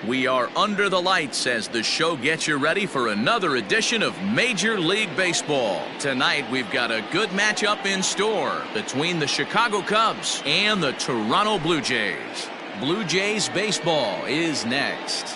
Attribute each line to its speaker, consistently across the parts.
Speaker 1: We are under the lights as the show gets you ready for another edition of Major League Baseball. Tonight we've got a good matchup in store between the Chicago Cubs and the Toronto Blue Jays. Blue Jays baseball is next.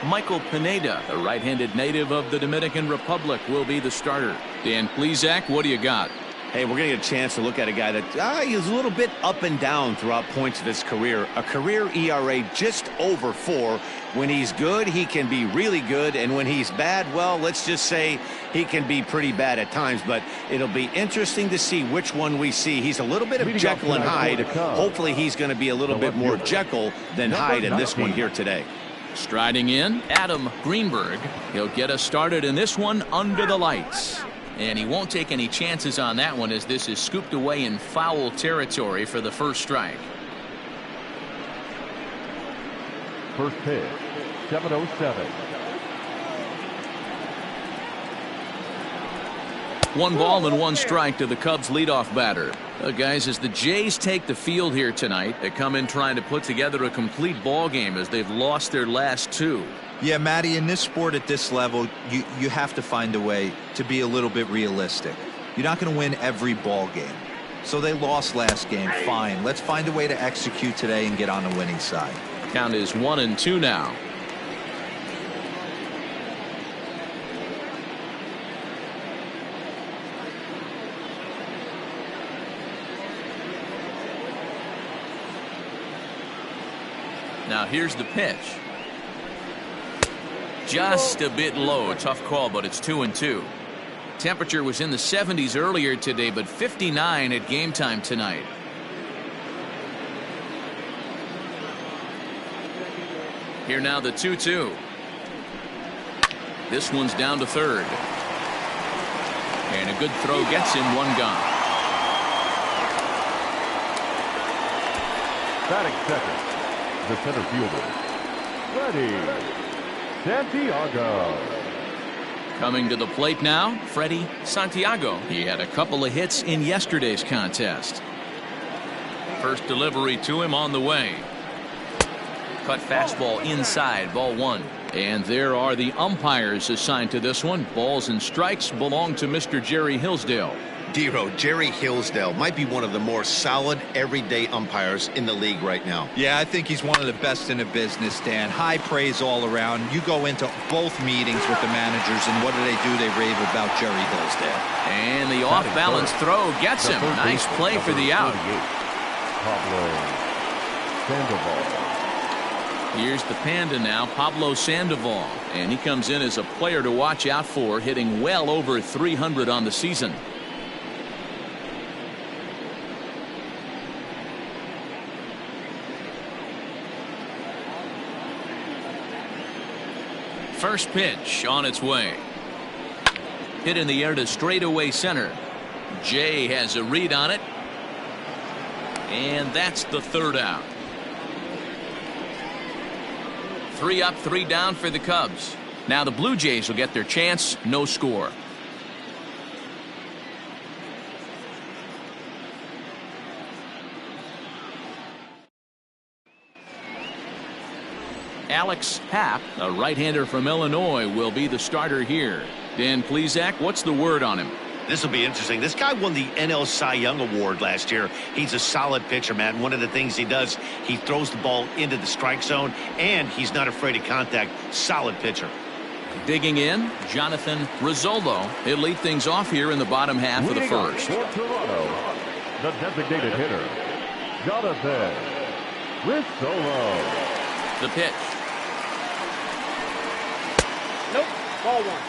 Speaker 1: Michael Pineda, a right-handed native of the Dominican Republic, will be the starter. Dan Plesac, what do you got?
Speaker 2: Hey, we're going to get a chance to look at a guy that he's a little bit up and down throughout points of his career. A career ERA just over 4. When he's good, he can be really good. And when he's bad, well, let's just say he can be pretty bad at times. But it'll be interesting to see which one we see. He's a little bit of Jekyll and Hyde. Hopefully he's going to be a little bit more Jekyll than Hyde in this one here today.
Speaker 1: Striding in, Adam Greenberg. He'll get us started in this one under the lights. And he won't take any chances on that one as this is scooped away in foul territory for the first strike.
Speaker 3: First pitch, 7:07.
Speaker 1: 1 ball and 1 strike to the Cubs leadoff batter. Guys, as the Jays take the field here tonight, they come in trying to put together a complete ball game as they've lost their last 2.
Speaker 4: Yeah, Matty, in this sport at this level, you have to find a way to be a little bit realistic. You're not going to win every ball game. So they lost last game. Fine. Let's find a way to execute today and get on the winning side.
Speaker 1: Count is 1-2 now. Now here's the pitch. Just a bit low. Tough call, but it's 2-2. Temperature was in the 70s earlier today, but 59 at game time tonight. Here now the 2-2. This one's down to third. And a good throw gets him 1 gone.
Speaker 3: Batting second, the center fielder, Freddie Santiago.
Speaker 1: Coming to the plate now, Freddie Santiago. He had a couple of hits in yesterday's contest. First delivery to him on the way. Cut fastball inside, ball 1. And there are the umpires assigned to this one. Balls and strikes belong to Mr. Jerry Hillsdale.
Speaker 2: Dero, Jerry Hillsdale might be one of the more solid everyday umpires in the league right now.
Speaker 4: Yeah, I think he's one of the best in the business, Dan. High praise all around. You go into both meetings with the managers, and what do? They rave about Jerry Hillsdale.
Speaker 1: And the off-balance throw gets him. Nice play for the out.
Speaker 3: Pablo Sandoval.
Speaker 1: Here's the Panda now, Pablo Sandoval. And he comes in as a player to watch out for, hitting well over 300 on the season. First pitch on its way. Hit in the air to straightaway center. Jay has a read on it. And that's the third out. 3 up, 3 down for the Cubs. Now the Blue Jays will get their chance. No score. Alex Happ, a right-hander from Illinois, will be the starter here. Dan Plesac, what's the word on him?
Speaker 2: This will be interesting. This guy won the NL Cy Young Award last year. He's a solid pitcher, man. One of the things he does, he throws the ball into the strike zone, and he's not afraid of contact. Solid pitcher.
Speaker 1: Digging in, Jonathan Rizzolo. He'll lead things off here in the bottom half of the first.
Speaker 3: For Toronto, the designated hitter, Jonathan Rizzolo.
Speaker 1: The pitch.
Speaker 5: Nope, ball 1.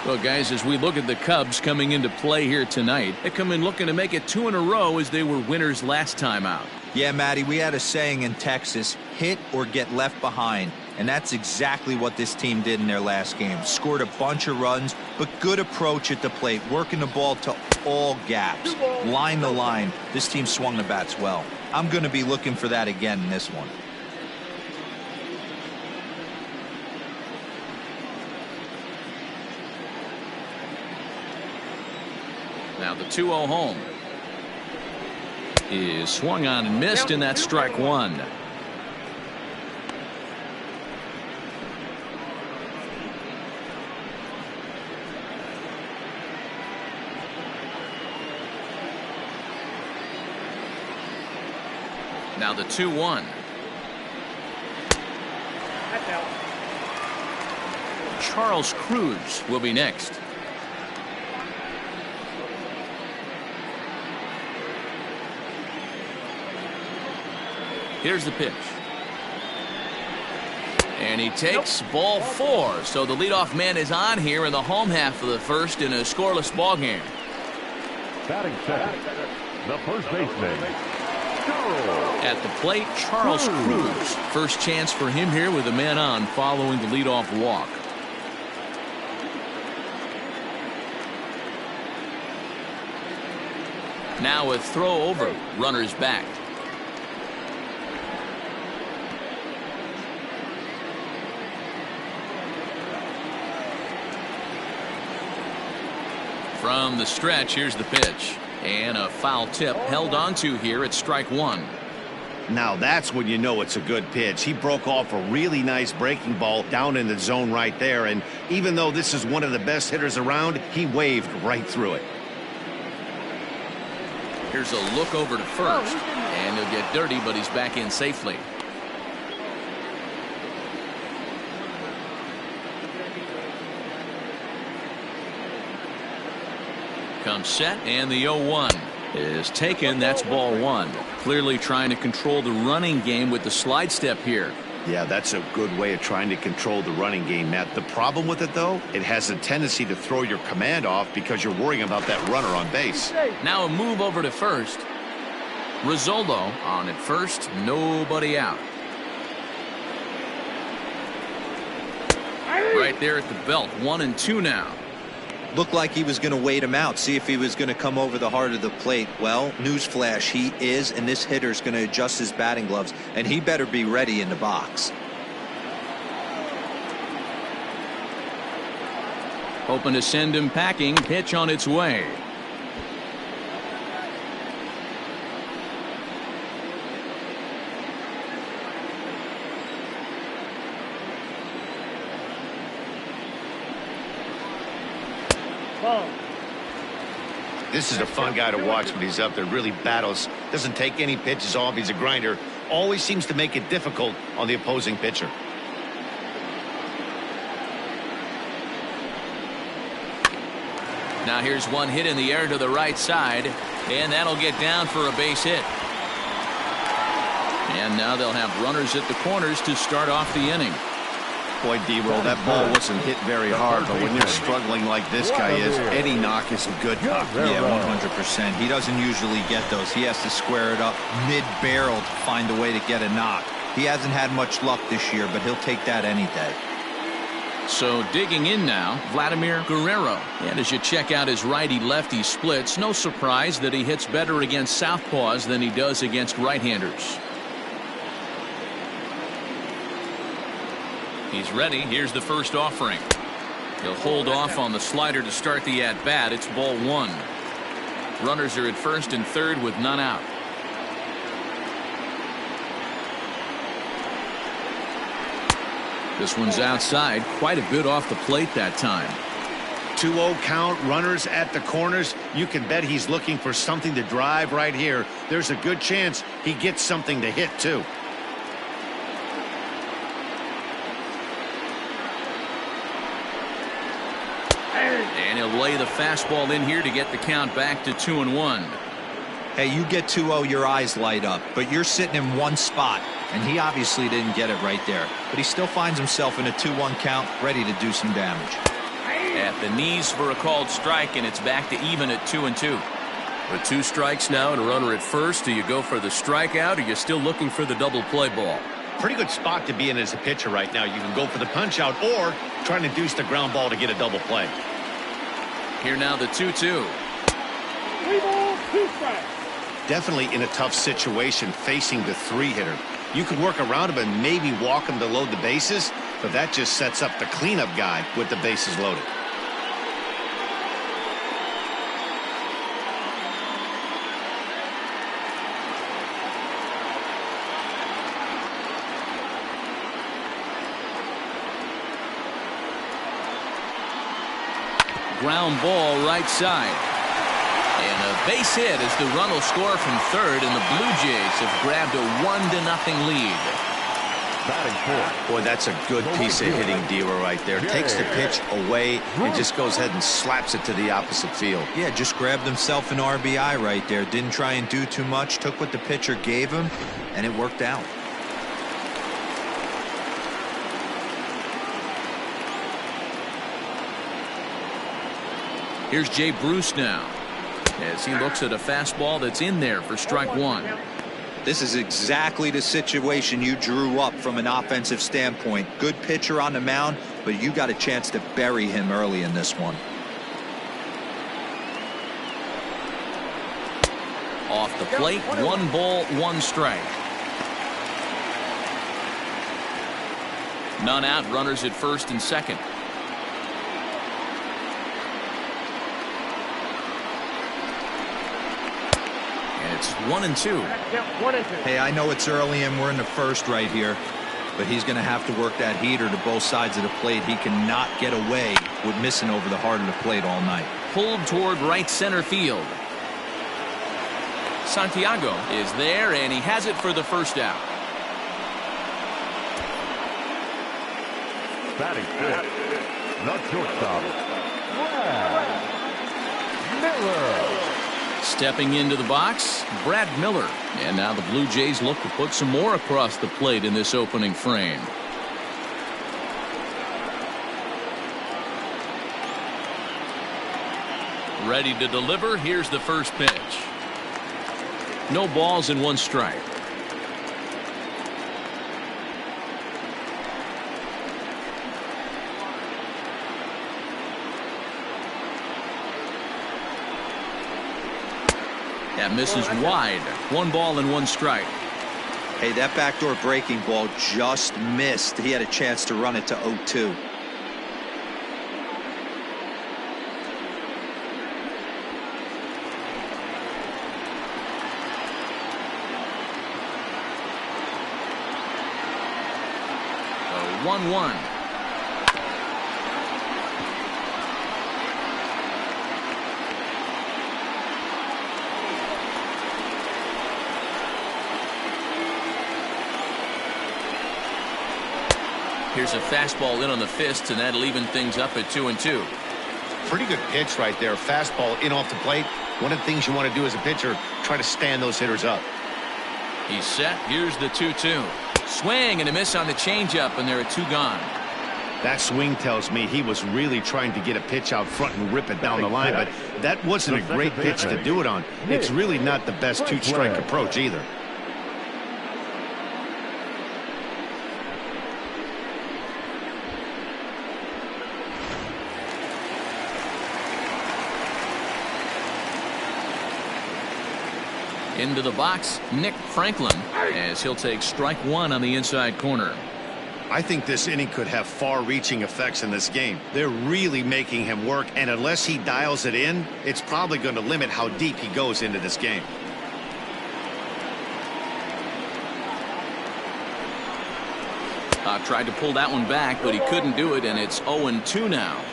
Speaker 1: Well, guys, as we look at the Cubs coming into play here tonight, they come in looking to make it 2 in a row as they were winners last time out.
Speaker 4: Yeah, Matty, we had a saying in Texas, hit or get left behind. And that's exactly what this team did in their last game. Scored a bunch of runs, but good approach at the plate, working the ball to all gaps. Line to line, this team swung the bats well. I'm going to be looking for that again in this one.
Speaker 1: Now the 2-0 home. is swung on and missed, and that's strike one. Now the 2-1.
Speaker 5: That's out.
Speaker 1: Charles Cruz will be next. Here's the pitch. And he takes ball 4. So the leadoff man is on here in the home half of the first in a scoreless ball game.
Speaker 3: Batting second, the first baseman, Charles.
Speaker 1: At the plate, Charles Cruz. First chance for him here with a man on following the leadoff walk. Now a throw over. Runners back. From the stretch, here's the pitch. And a foul tip held onto here at strike one.
Speaker 2: Now that's when you know it's a good pitch. He broke off a really nice breaking ball down in the zone right there. And even though this is one of the best hitters around, he waved right through it.
Speaker 1: Here's a look over to first. And he'll get dirty, but he's back in safely. Comes set, and the 0-1 is taken. That's ball one. Clearly trying to control the running game with the slide step here.
Speaker 2: Yeah, that's a good way of trying to control the running game, Matt. The problem with it, though, it has a tendency to throw your command off because you're worrying about that runner on base.
Speaker 1: Now a move over to first. Rizzolo on at first, nobody out. Right there at the belt, 1-2 now.
Speaker 4: Looked like he was going to wait him out, see if he was going to come over the heart of the plate. Well, newsflash, he is, and this hitter's going to adjust his batting gloves, and he better be ready in the box.
Speaker 1: Hoping to send him packing. Pitch on its way.
Speaker 2: This is a fun guy to watch when he's up there. Really battles. Doesn't take any pitches off. He's a grinder. Always seems to make it difficult on the opposing pitcher.
Speaker 1: Now here's one hit in the air to the right side, and that'll get down for a base hit. And now they'll have runners at the corners to start off the inning.
Speaker 2: Boy, D-Roll, that ball wasn't hit very hard, but when you're struggling like this guy is, any knock is a good knock.
Speaker 4: Yeah, 100%. He doesn't usually get those. He has to square it up mid-barrel to find a way to get a knock. He hasn't had much luck this year, but he'll take that any day.
Speaker 1: So digging in now, Vladimir Guerrero. And as you check out his righty-lefty splits, no surprise that he hits better against southpaws than he does against right-handers. He's ready. Here's the first offering. He'll hold off on the slider to start the at-bat. It's ball one. Runners are at first and third with none out. This one's outside, quite a bit off the plate that time.
Speaker 2: 2-0 count, runners at the corners. You can bet he's looking for something to drive right here. There's a good chance he gets something to hit, too.
Speaker 1: And he'll lay the fastball in here to get the count back to 2-1.
Speaker 4: Hey, you get 2-0, your eyes light up, but you're sitting in one spot, and he obviously didn't get it right there. But he still finds himself in a 2-1 count, ready to do some damage.
Speaker 1: At the knees for a called strike, and it's back to even at 2-2. With 2 strikes now and a runner at first, do you go for the strikeout, or are you still looking for the double play ball?
Speaker 2: Pretty good spot to be in as a pitcher right now. You can go for the punch out or try to deuce the ground ball to get a double play.
Speaker 1: Here now the 2-2.
Speaker 5: 3 balls, 2 strikes.
Speaker 2: Definitely in a tough situation facing the 3-hitter. You could work around him and maybe walk him to load the bases, but that just sets up the cleanup guy with the bases loaded.
Speaker 1: ground ball right side. And a base hit as the run will score from third, and the Blue Jays have grabbed a 1-0 lead.
Speaker 2: Boy, that's a good piece of hitting, Diva, right there. Takes the pitch away and just goes ahead and slaps it to the opposite field.
Speaker 4: Yeah, just grabbed himself an RBI right there. Didn't try and do too much. Took what the pitcher gave him, and it worked out.
Speaker 1: Here's Jay Bruce now, as he looks at a fastball that's in there for strike one.
Speaker 4: This is exactly the situation you drew up from an offensive standpoint. Good pitcher on the mound, but you got a chance to bury him early in this one.
Speaker 1: Off the plate, 1 ball, 1 strike. None out, runners at first and second. It's 1-2.
Speaker 4: Hey, I know it's early and we're in the first right here, but he's going to have to work that heater to both sides of the plate. He cannot get away with missing over the heart of the plate all night.
Speaker 1: Pulled toward right center field. Santiago is there, and he has it for the first out.
Speaker 3: Batting fifth, the shortstop, Brad Miller.
Speaker 1: Stepping into the box, Brad Miller. And now the Blue Jays look to put some more across the plate in this opening frame. Ready to deliver. Here's the first pitch. No balls and 1 strike. That misses wide. 1 ball and 1 strike.
Speaker 4: Hey, that backdoor breaking ball just missed. He had a chance to run it to 0-2.
Speaker 1: So 1-1. Here's a fastball in on the fist, and that'll even things up at 2-2.
Speaker 2: Pretty good pitch right there. Fastball in off the plate. One of the things you want to do as a pitcher, try to stand those hitters up.
Speaker 1: He's set. Here's the 2-2. Swing and a miss on the changeup, and there are 2 gone.
Speaker 2: That swing tells me he was really trying to get a pitch out front and rip it down the line, but that wasn't a great pitch to do it on. It's really not the best 2-strike approach either.
Speaker 1: Into the box, Nick Franklin, as he'll take strike 1 on the inside corner.
Speaker 2: I think this inning could have far-reaching effects in this game. They're really making him work, and unless he dials it in, it's probably going to limit how deep he goes into this game.
Speaker 1: Tried to pull that one back, but he couldn't do it, and it's 0-2 now.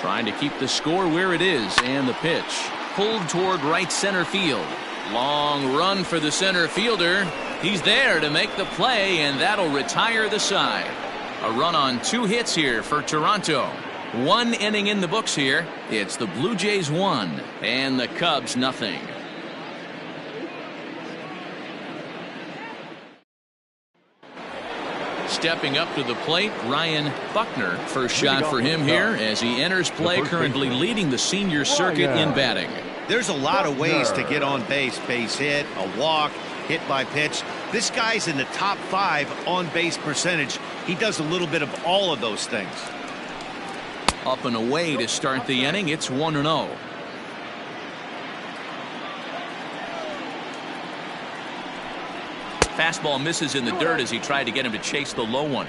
Speaker 1: Trying to keep the score where it is, and the pitch pulled toward right center field. Long run for the center fielder. He's there to make the play, and that'll retire the side. A run on 2 hits here for Toronto. 1 inning in the books here. It's the Blue Jays 1 and the Cubs nothing. Stepping up to the plate, Ryan Buckner. First shot for him here as he enters play, currently leading the senior circuit in batting.
Speaker 2: There's a lot of ways to get on base. Base hit, a walk, hit by pitch. This guy's in the top 5 on base percentage. He does a little bit of all of those things.
Speaker 1: Up and away to start the inning. It's 1-0. Fastball misses in the dirt as he tried to get him to chase the low one.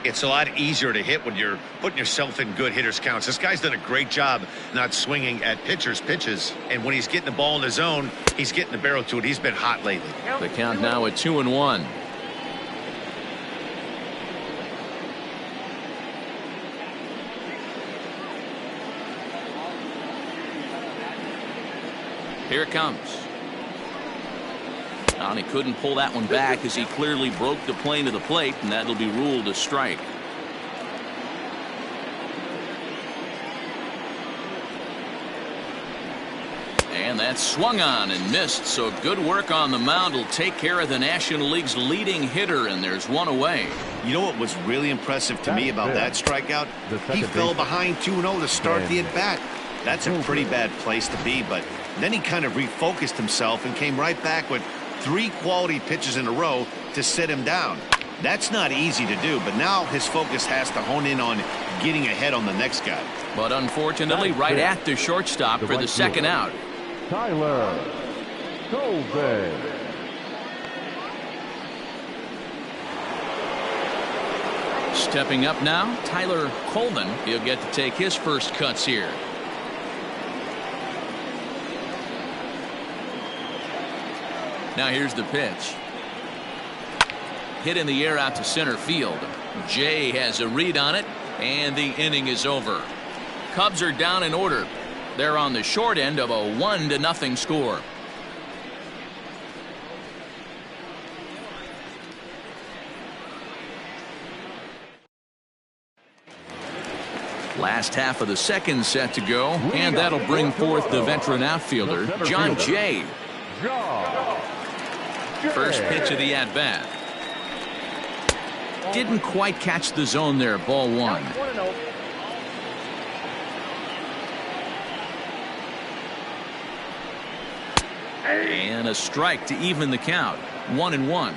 Speaker 2: It's a lot easier to hit when you're putting yourself in good hitters counts. This guy's done a great job not swinging at pitchers' pitches. And when he's getting the ball in the zone, he's getting the barrel to it. He's been hot lately.
Speaker 1: The count now at 2-1. Here it comes. And he couldn't pull that one back as he clearly broke the plane of the plate, and that'll be ruled a strike. And that swung on and missed, so good work on the mound will take care of the National League's leading hitter, and there's one away.
Speaker 2: You know what was really impressive to me about that strikeout? He fell behind 2-0 to start the at-bat. That's a pretty bad place to be, but then he kind of refocused himself and came right back with 3 quality pitches in a row to sit him down. That's not easy to do, but now his focus has to hone in on getting ahead on the next guy.
Speaker 1: But unfortunately, right at the shortstop for the second out.
Speaker 3: Tyler Colvin.
Speaker 1: Stepping up now, Tyler Colvin. He'll get to take his first cuts here. Now here's the pitch. Hit in the air out to center field. Jay has a read on it, and the inning is over. Cubs are down in order. They're on the short end of a 1-0 score. Last half of the second set to go, and that'll bring forth the veteran outfielder, John Jay. First pitch of the at-bat. Didn't quite catch the zone there, ball 1. And a strike to even the count. 1-1.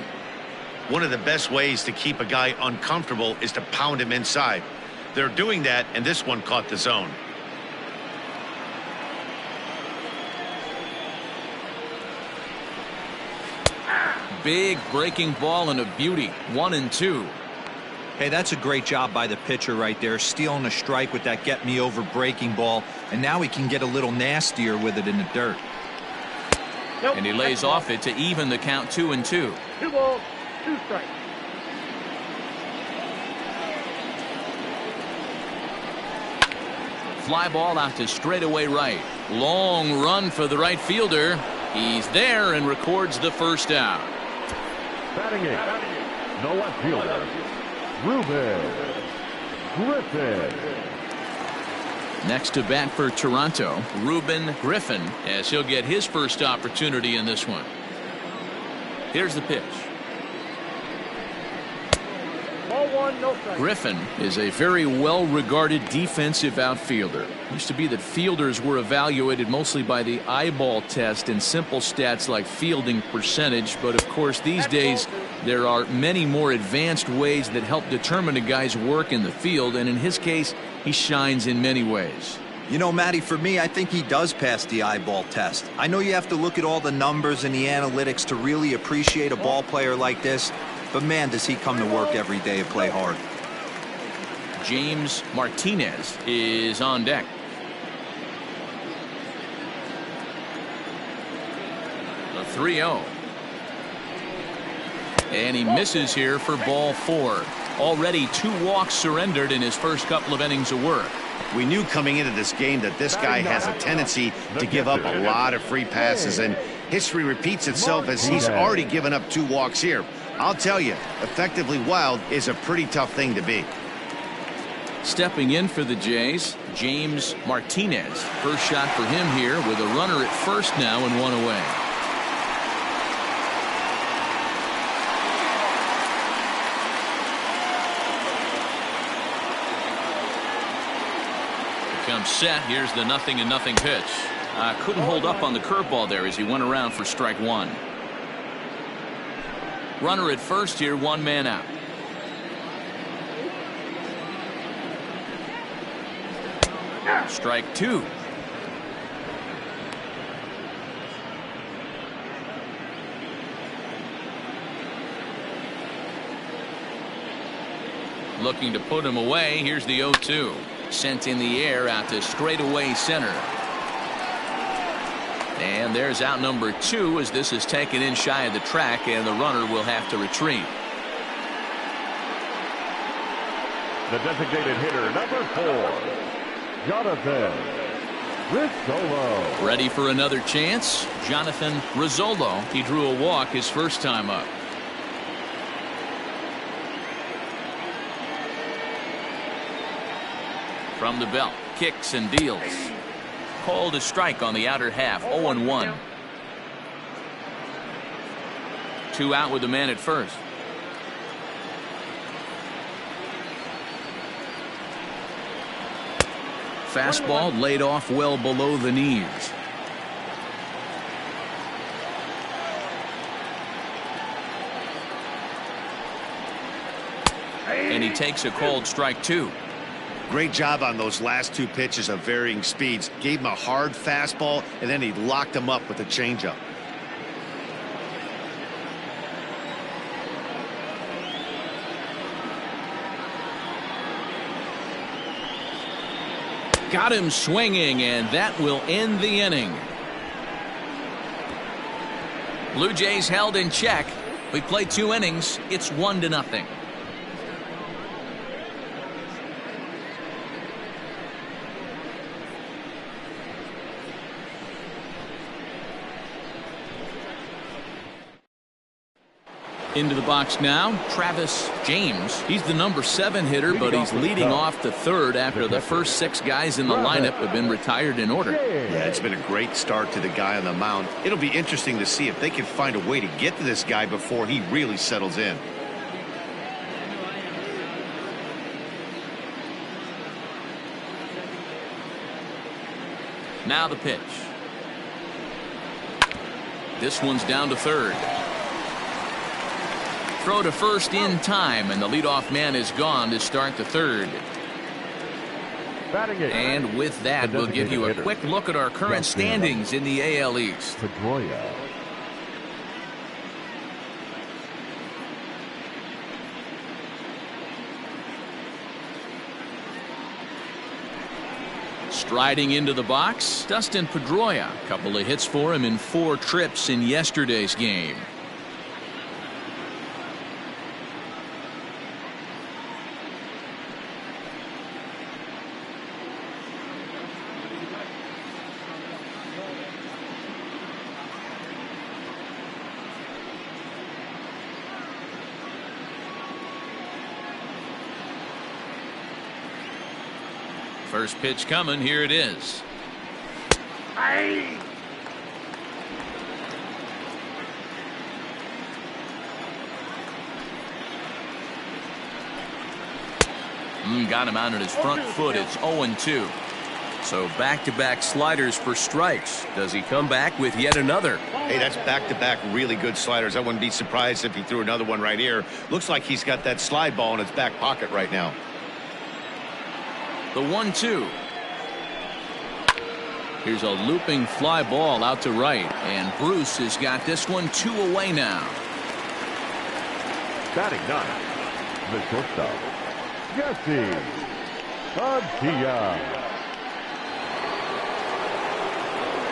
Speaker 2: One of the best ways to keep a guy uncomfortable is to pound him inside. They're doing that, and this one caught the zone.
Speaker 1: Big breaking ball and a beauty. 1-2.
Speaker 4: Hey, that's a great job by the pitcher right there, stealing a strike with that get me over breaking ball, and now he can get a little nastier with it in the dirt.
Speaker 5: Nope.
Speaker 1: And he lays off it to even the count. 2-2.
Speaker 5: 2 balls, 2 strikes.
Speaker 1: Fly ball out to straightaway right. Long run for the right fielder. He's there and records the first out.
Speaker 3: Batting eighth, the left fielder, Ruben Griffin.
Speaker 1: Next to bat for Toronto, Ruben Griffin, as he'll get his first opportunity in this one. Here's the pitch.
Speaker 5: Ball 1, no strike.
Speaker 1: Griffin is a very well-regarded defensive outfielder. It used to be that fielders were evaluated mostly by the eyeball test and simple stats like fielding percentage, but of course these days there are many more advanced ways that help determine a guy's work in the field, and in his case he shines in many ways.
Speaker 4: You know, Matty, for me, I think he does pass the eyeball test. I know you have to look at all the numbers and the analytics to really appreciate a ball player like this, but man, does he come to work every day and play hard.
Speaker 1: James Martinez is on deck. A 3-0. And he misses here for ball 4. Already 2 walks surrendered in his first couple of innings of work.
Speaker 2: We knew coming into this game that this guy has a tendency to give up a lot of free passes, and history repeats itself as he's already given up 2 walks here. I'll tell you, effectively wild is a pretty tough thing to be.
Speaker 1: Stepping in for the Jays, James Martinez. First shot for him here with a runner at first now and 1 away. Comes set. Here's the 0-0 pitch. Couldn't hold up on the curveball there as he went around for strike 1. Runner at first here, 1 man out. Strike 2. Looking to put him away. Here's the 0-2. Sent in the air out to straightaway center. And there's out number 2 as this is taken in shy of the track, and the runner will have to retreat.
Speaker 3: The designated hitter, number 4, Jonathan Rizzolo.
Speaker 1: Ready for another chance? Jonathan Rizzolo. He drew a walk his first time up. From the belt, kicks and deals. Called a strike on the outer half, 0-1. 2 out with the man at first. Fastball laid off well below the knees. And he takes a called strike 2.
Speaker 2: Great job on those last 2 pitches of varying speeds. Gave him a hard fastball, and then he locked him up with a changeup.
Speaker 1: Got him swinging, and that will end the inning. Blue Jays held in check. We played 2 innings. It's 1-0. Into the box now, Travis James. He's the number 7 hitter, but he's leading off the third after the first 6 guys in the lineup have been retired in order.
Speaker 2: Yeah, it's been a great start to the guy on the mound. It'll be interesting to see if they can find a way to get to this guy before he really settles in.
Speaker 1: Now the pitch. This one's down to third. Throw to first in time, and the leadoff man is gone to start the third. And with that, we'll give you a quick look at our current standings in the AL East.
Speaker 3: Pedroia.
Speaker 1: Striding into the box, Dustin Pedroia. A couple of hits for him in 4 trips in yesterday's game. First pitch coming. Here it is. Got him out on his front foot. It's 0-2. So back-to-back sliders for strikes. Does he come back with yet another?
Speaker 2: Hey, that's back-to-back really good sliders. I wouldn't be surprised if he threw another one right here. Looks like he's got that slide ball in his back pocket right now.
Speaker 1: The 1-2. Here's a looping fly ball out to right, and Bruce has got this one 2 away now.
Speaker 3: Batting 9, the shortstop, Jesse Padilla.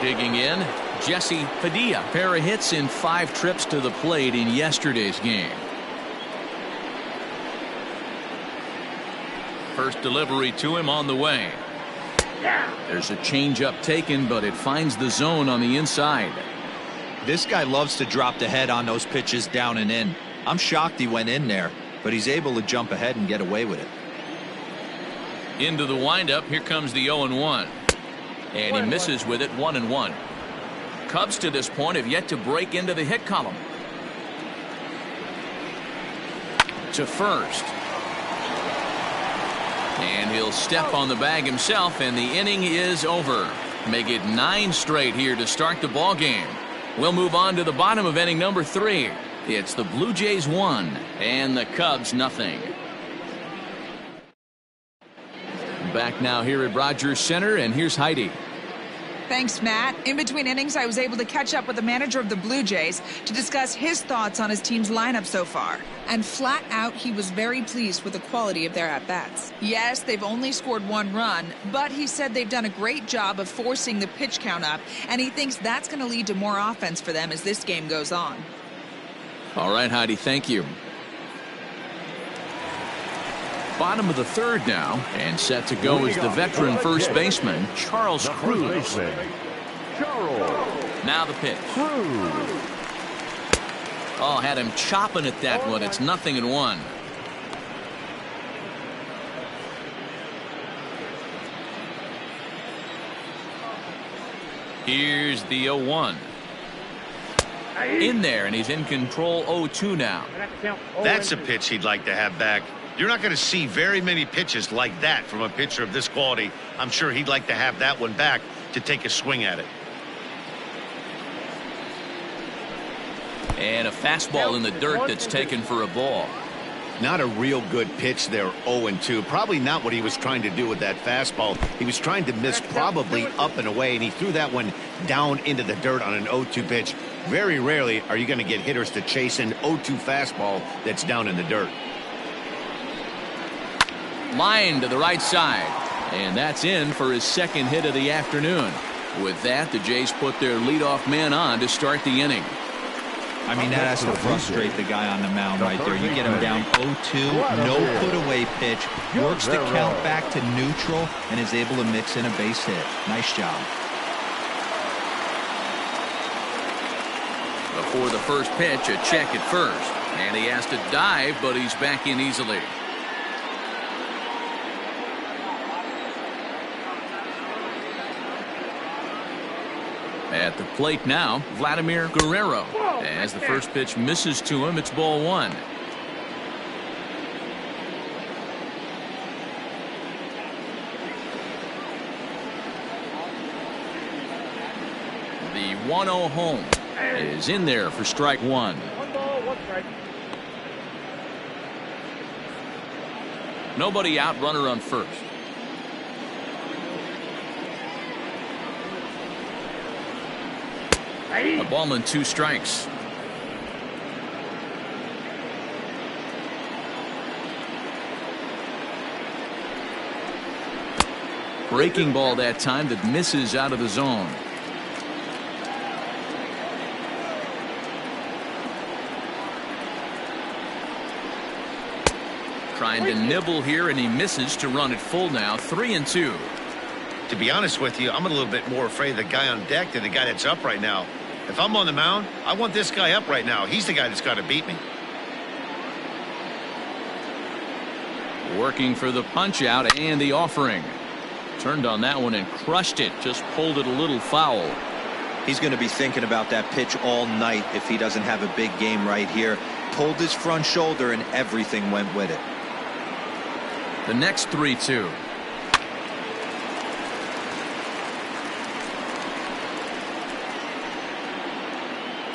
Speaker 1: Digging in, Jesse Padilla. Pair of hits in 5 trips to the plate in yesterday's game. First delivery to him on the way. There's a changeup taken, but it finds the zone on the inside.
Speaker 4: This guy loves to drop the head on those pitches down and in. I'm shocked he went in there, but he's able to jump ahead and get away with it.
Speaker 1: Into the windup. Here comes the 0-1. And he misses with it, 1-1. Cubs to this point have yet to break into the hit column. To first. And he'll step on the bag himself, and the inning is over. Make it 9 straight here to start the ball game. We'll move on to the bottom of inning number 3. It's the Blue Jays 1 and the Cubs nothing. Back now here at Rogers Center, and here's Heidi.
Speaker 6: Thanks, Matt. In between innings, I was able to catch up with the manager of the Blue Jays to discuss his thoughts on his team's lineup so far. And flat out, he was very pleased with the quality of their at-bats. Yes, they've only scored 1 run, but he said they've done a great job of forcing the pitch count up, and he thinks that's going to lead to more offense for them as this game goes on.
Speaker 1: All right, Heidi, thank you. Bottom of the 3rd now, and set to go is the veteran first baseman, Charles Cruz. Now the pitch. Oh, had him chopping at that one. It's 0-1. Here's the 0-1. In there, and he's in control. 0-2 now.
Speaker 2: That's a pitch he'd like to have back. You're not going to see very many pitches like that from a pitcher of this quality. I'm sure he'd like to have that one back to take a swing at it.
Speaker 1: And a fastball in the dirt that's taken for a ball.
Speaker 2: Not a real good pitch there, 0-2. Probably not what he was trying to do with that fastball. He was trying to miss probably up and away, and he threw that one down into the dirt on an 0-2 pitch. Very rarely are you going to get hitters to chase an 0-2 fastball that's down in the dirt.
Speaker 1: Line to the right side, and that's in for his 2nd hit of the afternoon. With that, the Jays put their leadoff man on to start the inning.
Speaker 4: I mean, that has to frustrate the guy on the mound right there. You get him down 0-2, no put-away pitch, works the count back to neutral, and is able to mix in a base hit. Nice job.
Speaker 1: Before the first pitch, a check at first, and he has to dive, but he's back in easily. At the plate now, Vladimir Guerrero. As the first pitch misses to him, it's ball 1. The 1-0 home is in there for strike 1.
Speaker 5: 1 ball, 1 strike.
Speaker 1: Nobody out, runner on first. A ball and 2 strikes. Breaking ball that time that misses out of the zone. Trying to nibble here, and he misses to run it full now. 3-2.
Speaker 2: To be honest with you, I'm a little bit more afraid of the guy on deck than the guy that's up right now. If I'm on the mound, I want this guy up right now. He's the guy that's got to beat me.
Speaker 1: Working for the punch out and the offering. Turned on that one and crushed it. Just pulled it a little foul.
Speaker 4: He's going to be thinking about that pitch all night if he doesn't have a big game right here. Pulled his front shoulder and everything went with it.
Speaker 1: The next 3-2.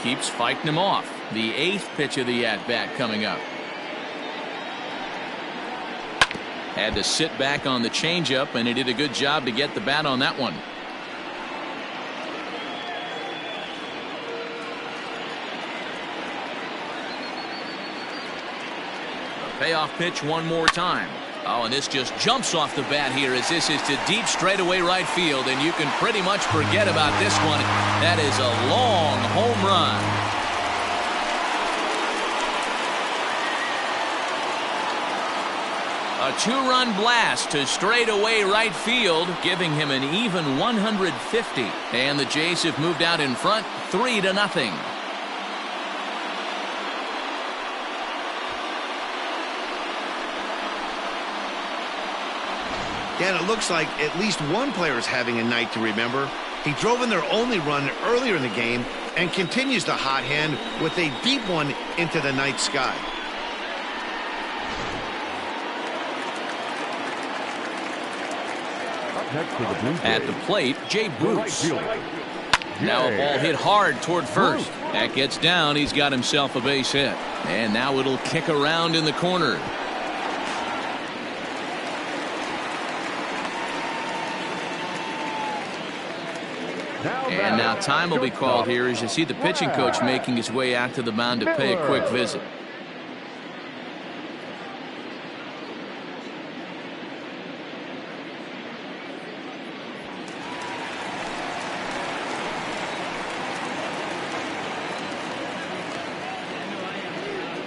Speaker 1: Keeps fighting him off. The 8th pitch of the at-bat coming up. Had to sit back on the changeup, and he did a good job to get the bat on that one. The payoff pitch one more time. Oh, and this just jumps off the bat here as this is to deep straightaway right field, and you can pretty much forget about this one. That is a long home run. A 2-run blast to straightaway right field, giving him an even 150. And the Jays have moved out in front 3-0.
Speaker 2: Dan, it looks like at least one player is having a night to remember. He drove in their only run earlier in the game and continues the hot hand with a deep one into the night sky.
Speaker 1: At the plate, Jay Bruce. Now a ball hit hard toward first. That gets down. He's got himself a base hit. And now it'll kick around in the corner. And now time will be called here as you see the pitching coach making his way out to the mound to pay a quick visit.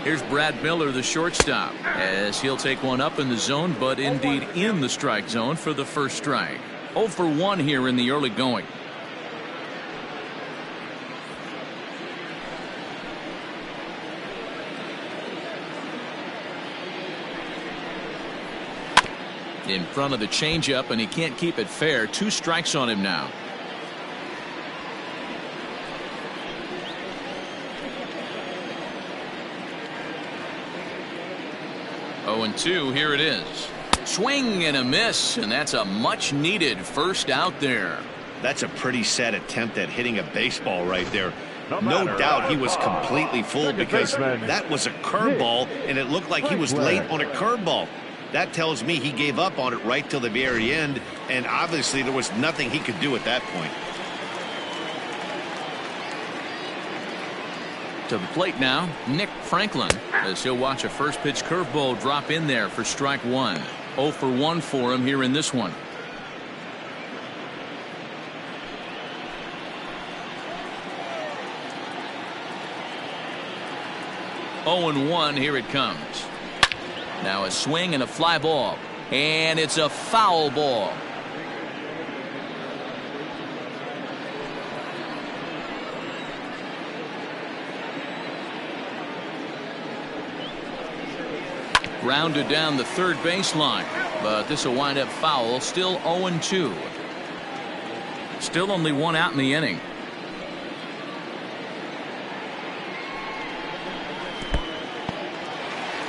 Speaker 1: Here's Brad Miller, the shortstop, as he'll take one up in the zone, but indeed in the strike zone for the first strike. 0 for 1 here in the early going. In front of the changeup, and he can't keep it fair. 2 strikes on him now. Oh, and 2, here it is. Swing and a miss, and that's a much needed first out there.
Speaker 2: That's a pretty sad attempt at hitting a baseball right there. No doubt he was completely fooled because that was a curveball, and it looked like he was late on a curveball. That tells me he gave up on it right till the very end, and obviously there was nothing he could do at that point.
Speaker 1: To the plate now, Nick Franklin, as he'll watch a first pitch curveball drop in there for strike 1. 0 for 1 for him here in this one. Oh and 1, here it comes. Now a swing and a fly ball, and it's a foul ball. Grounded down the third baseline, but this will wind up foul. Still 0-2. Still only 1 out in the inning.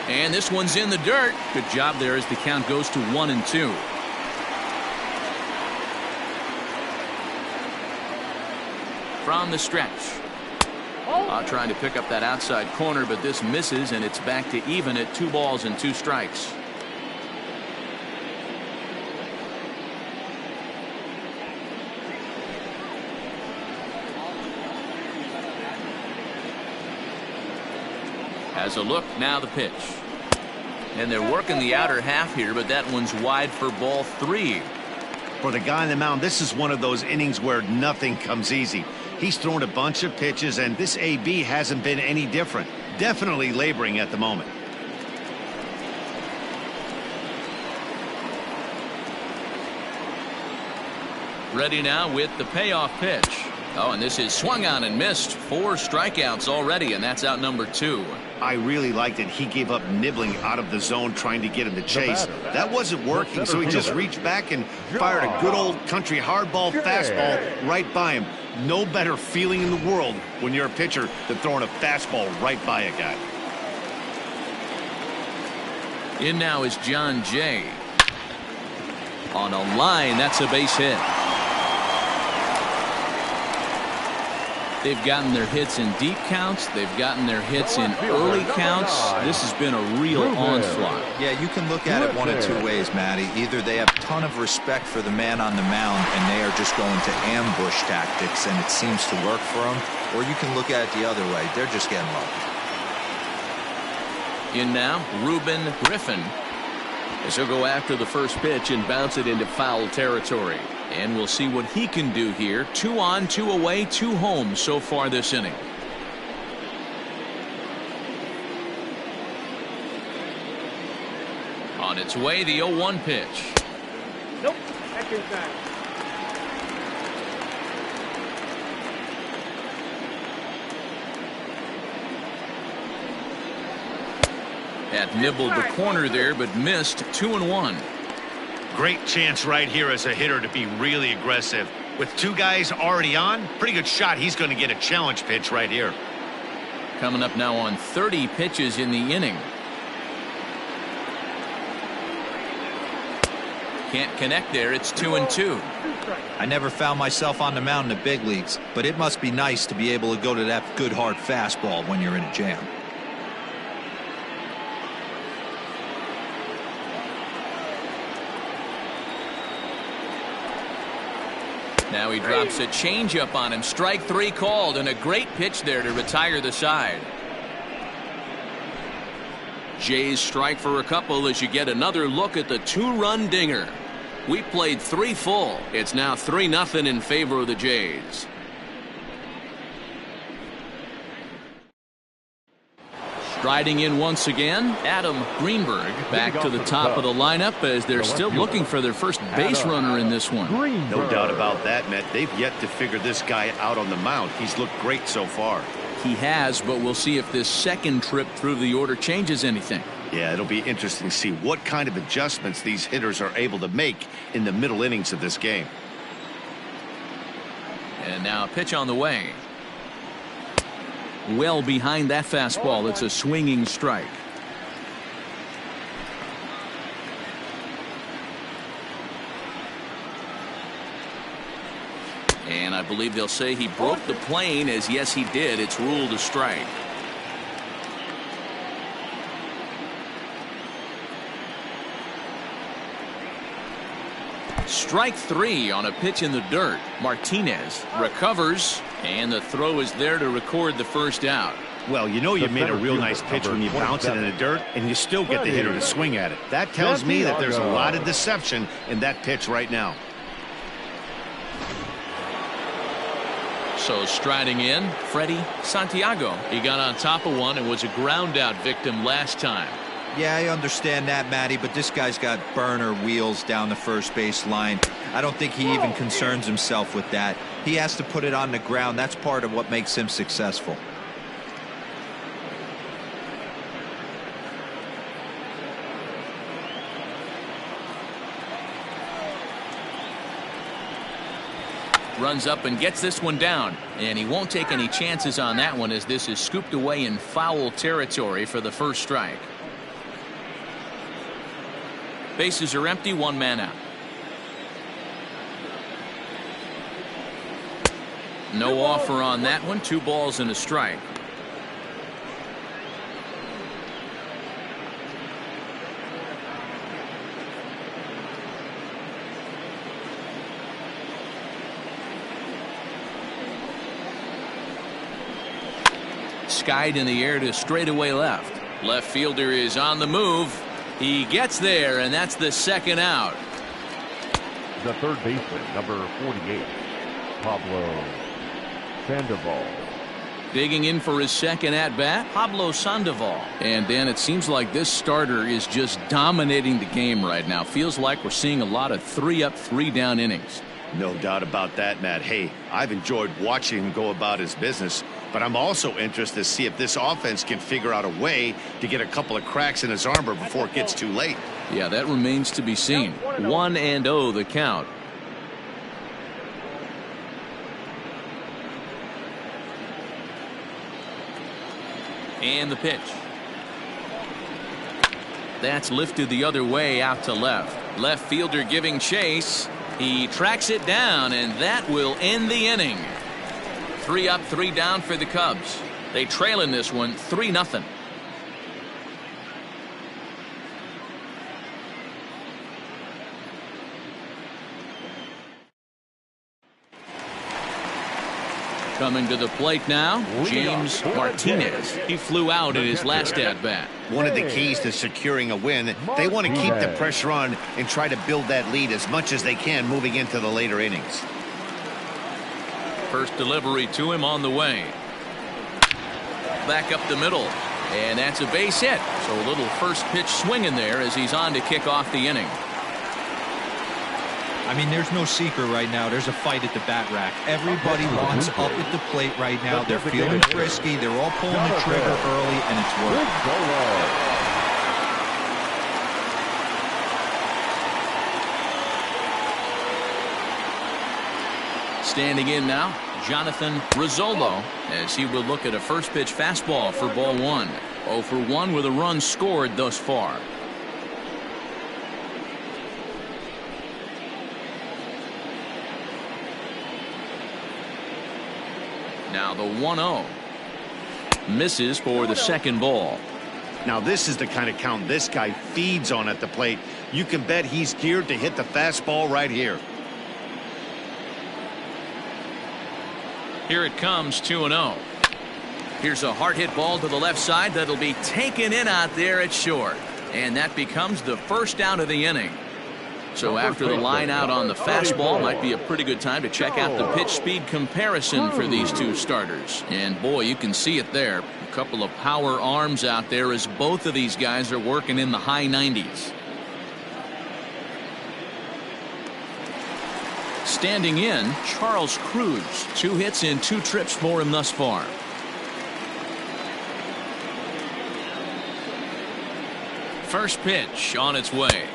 Speaker 1: And this one's in the dirt. Good job there as the count goes to 1-2. From the stretch. Trying to pick up that outside corner, but this misses, and it's back to even at 2 balls and 2 strikes. Has a look, now the pitch. And they're working the outer half here, but that one's wide for ball 3.
Speaker 2: For the guy on the mound, this is one of those innings where nothing comes easy. He's thrown a bunch of pitches, and this AB hasn't been any different. Definitely laboring at the moment.
Speaker 1: Ready now with the payoff pitch. Oh, and this is swung on and missed. 4 strikeouts already, and that's out number 2.
Speaker 2: I really liked it. He gave up nibbling out of the zone trying to get him to chase. That wasn't working, so he just reached back and fired a good old country hardball fastball right by him. No better feeling in the world when you're a pitcher than throwing a fastball right by a guy.
Speaker 1: In now is John Jay. On a line, that's a base hit. They've gotten their hits in deep counts. They've gotten their hits in early counts. This has been a real onslaught.
Speaker 4: Yeah, you can look at it one of 2 ways, Matty. Either they have a ton of respect for the man on the mound and they are just going to ambush tactics and it seems to work for them, or you can look at it the other way. They're just getting lucky.
Speaker 1: In now, Reuben Griffin, as he'll go after the first pitch and bounce it into foul territory. And we'll see what he can do here. 2 on, 2 away, 2 home so far this inning. On its way, the 0-1 pitch.
Speaker 5: Nope. That's inside.
Speaker 1: That nibbled the corner there, but missed. 2-1.
Speaker 2: Great chance right here as a hitter to be really aggressive. With 2 guys already on, pretty good shot. He's going to get a challenge pitch right here.
Speaker 1: Coming up now on 30 pitches in the inning. Can't connect there. It's 2-2.
Speaker 4: I never found myself on the mound in the big leagues, but it must be nice to be able to go to that good hard fastball when you're in a jam.
Speaker 1: Now he drops a changeup on him. Strike 3 called, and a great pitch there to retire the side. Jays strike for a couple as you get another look at the 2-run dinger. We played 3 full. It's now 3-0 in favor of the Jays. Striding in once again, Adam Greenberg back to the top of the lineup as they're still looking for their first base runner in this one.
Speaker 2: No doubt about that, Matt. They've yet to figure this guy out on the mound. He's looked great so far.
Speaker 1: He has, but we'll see if this second trip through the order changes anything.
Speaker 2: Yeah, it'll be interesting to see what kind of adjustments these hitters are able to make in the middle innings of this game.
Speaker 1: And now a pitch on the way. Well behind that fastball. It's a swinging strike. And I believe they'll say he broke the plane, as yes he did. It's ruled a strike. Strike 3 on a pitch in the dirt. Martinez recovers, and the throw is there to record the first out.
Speaker 2: Well, you know you made a real nice pitch when you bounce it in the dirt and you still get the hitter to swing at it. That tells me that there's a lot of deception in that pitch right now.
Speaker 1: So striding in, Freddie Santiago. He got on top of one and was a ground out victim last time.
Speaker 4: Yeah, I understand that, Matty, but this guy's got burner wheels down the first base line. I don't think he even concerns himself with that. He has to put it on the ground. That's part of what makes him successful.
Speaker 1: Runs up and gets this one down, and he won't take any chances on that one as this is scooped away in foul territory for the first strike. Bases are empty, 1 man out. No offer on that one. 2 balls and a strike. Skied in the air to straightaway left. Left fielder is on the move. He gets there, and that's the second out.
Speaker 3: The third baseman, number 48, Pablo Sandoval.
Speaker 1: Digging in for his second at-bat, Pablo Sandoval. And Dan, it seems like this starter is just dominating the game right now. Feels like we're seeing a lot of 3-up, 3-down innings.
Speaker 2: No doubt about that, Matt. Hey, I've enjoyed watching him go about his business, but I'm also interested to see if this offense can figure out a way to get a couple of cracks in his armor before it gets too late.
Speaker 1: Yeah, that remains to be seen. 1-0 the count. And the pitch. That's lifted the other way out to left. Left fielder giving chase. He tracks it down, and that will end the inning. 3 up, 3 down for the Cubs. They trail in this one 3-0. Coming to the plate now, James Martinez. He flew out in his last at-bat.
Speaker 2: One of the keys to securing a win, they want to keep the pressure on and try to build that lead as much as they can moving into the later innings.
Speaker 1: First delivery to him on the way. Back up the middle, and that's a base hit. So a little first pitch swing in there as he's on to kick off the inning.
Speaker 4: I mean, there's no secret right now. There's a fight at the bat rack. Everybody wants up at the plate right now. They're feeling frisky. They're all pulling the trigger early, and it's working.
Speaker 1: Standing in now, Jonathan Rizzolo, as he will look at a first pitch fastball for ball 1. 0 for 1 with a run scored thus far. Now the 1-0. Misses for the second ball.
Speaker 2: Now this is the kind of count this guy feeds on at the plate. You can bet he's geared to hit the fastball right here.
Speaker 1: Here it comes, 2-0. Here's a hard hit ball to the left side that'll be taken in out there at short. And that becomes the first out of the inning. So after the line out on the fastball, might be a pretty good time to check out the pitch speed comparison for these two starters. And boy, you can see it there. A couple of power arms out there as both of these guys are working in the high 90s. Standing in, Charles Cruz. 2 hits in 2 trips for him thus far. First pitch on its way.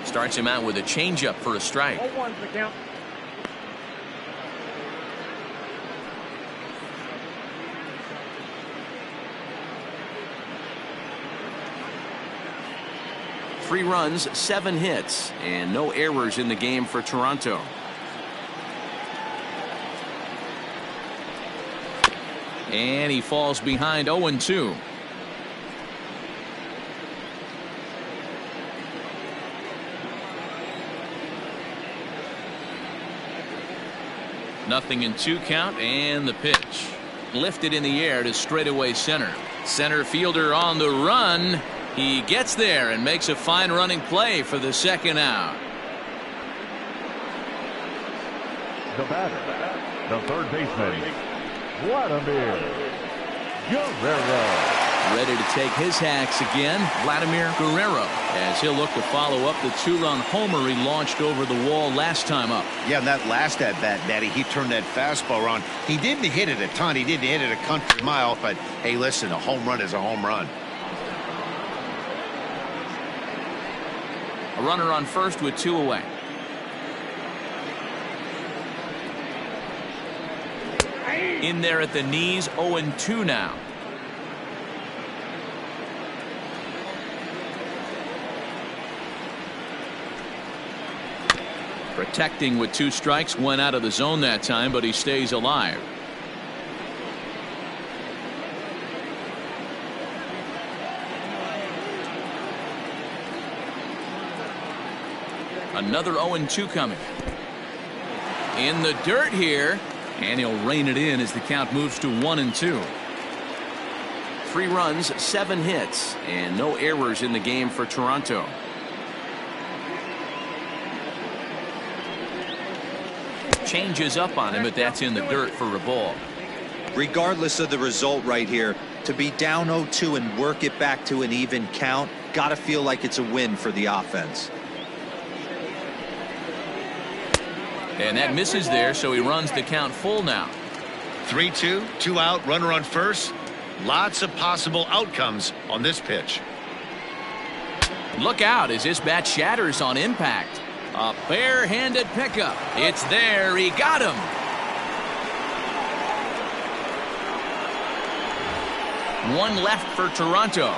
Speaker 1: Starts him out with a changeup for a strike.
Speaker 5: 0-1's the count.
Speaker 1: Three runs, 7 hits, and no errors in the game for Toronto. And he falls behind 0-2. Nothing in 2 count, and the pitch. Lifted in the air to straightaway center. Center fielder on the run. He gets there and makes a fine running play for the second out.
Speaker 3: The batter, the third baseman, Vladimir Guerrero.
Speaker 1: Ready to take his hacks again, Vladimir Guerrero, as he'll look to follow up the 2-run homer he launched over the wall last time up.
Speaker 2: Yeah, and that last at-bat, Daddy, he turned that fastball around. He didn't hit it a ton. He didn't hit it a country mile. But, hey, listen, a home run is a home run.
Speaker 1: A runner on first with 2 away. In there at the knees, 0-2 now. Protecting with 2 strikes, went out of the zone that time, but he stays alive. Another 0-2 coming. In the dirt here, and he'll rein it in as the count moves to 1-2. 3 runs, 7 hits, and no errors in the game for Toronto. Changes up on him, but that's in the dirt for a ball.
Speaker 4: Regardless of the result right here, to be down 0-2 and work it back to an even count, gotta feel like it's a win for the offense.
Speaker 1: And that misses there, so he runs the count full now.
Speaker 2: 3-2, 2 out, runner on first. Lots of possible outcomes on this pitch.
Speaker 1: Look out as this bat shatters on impact. A bare-handed pickup. It's there. He got him. One left for Toronto,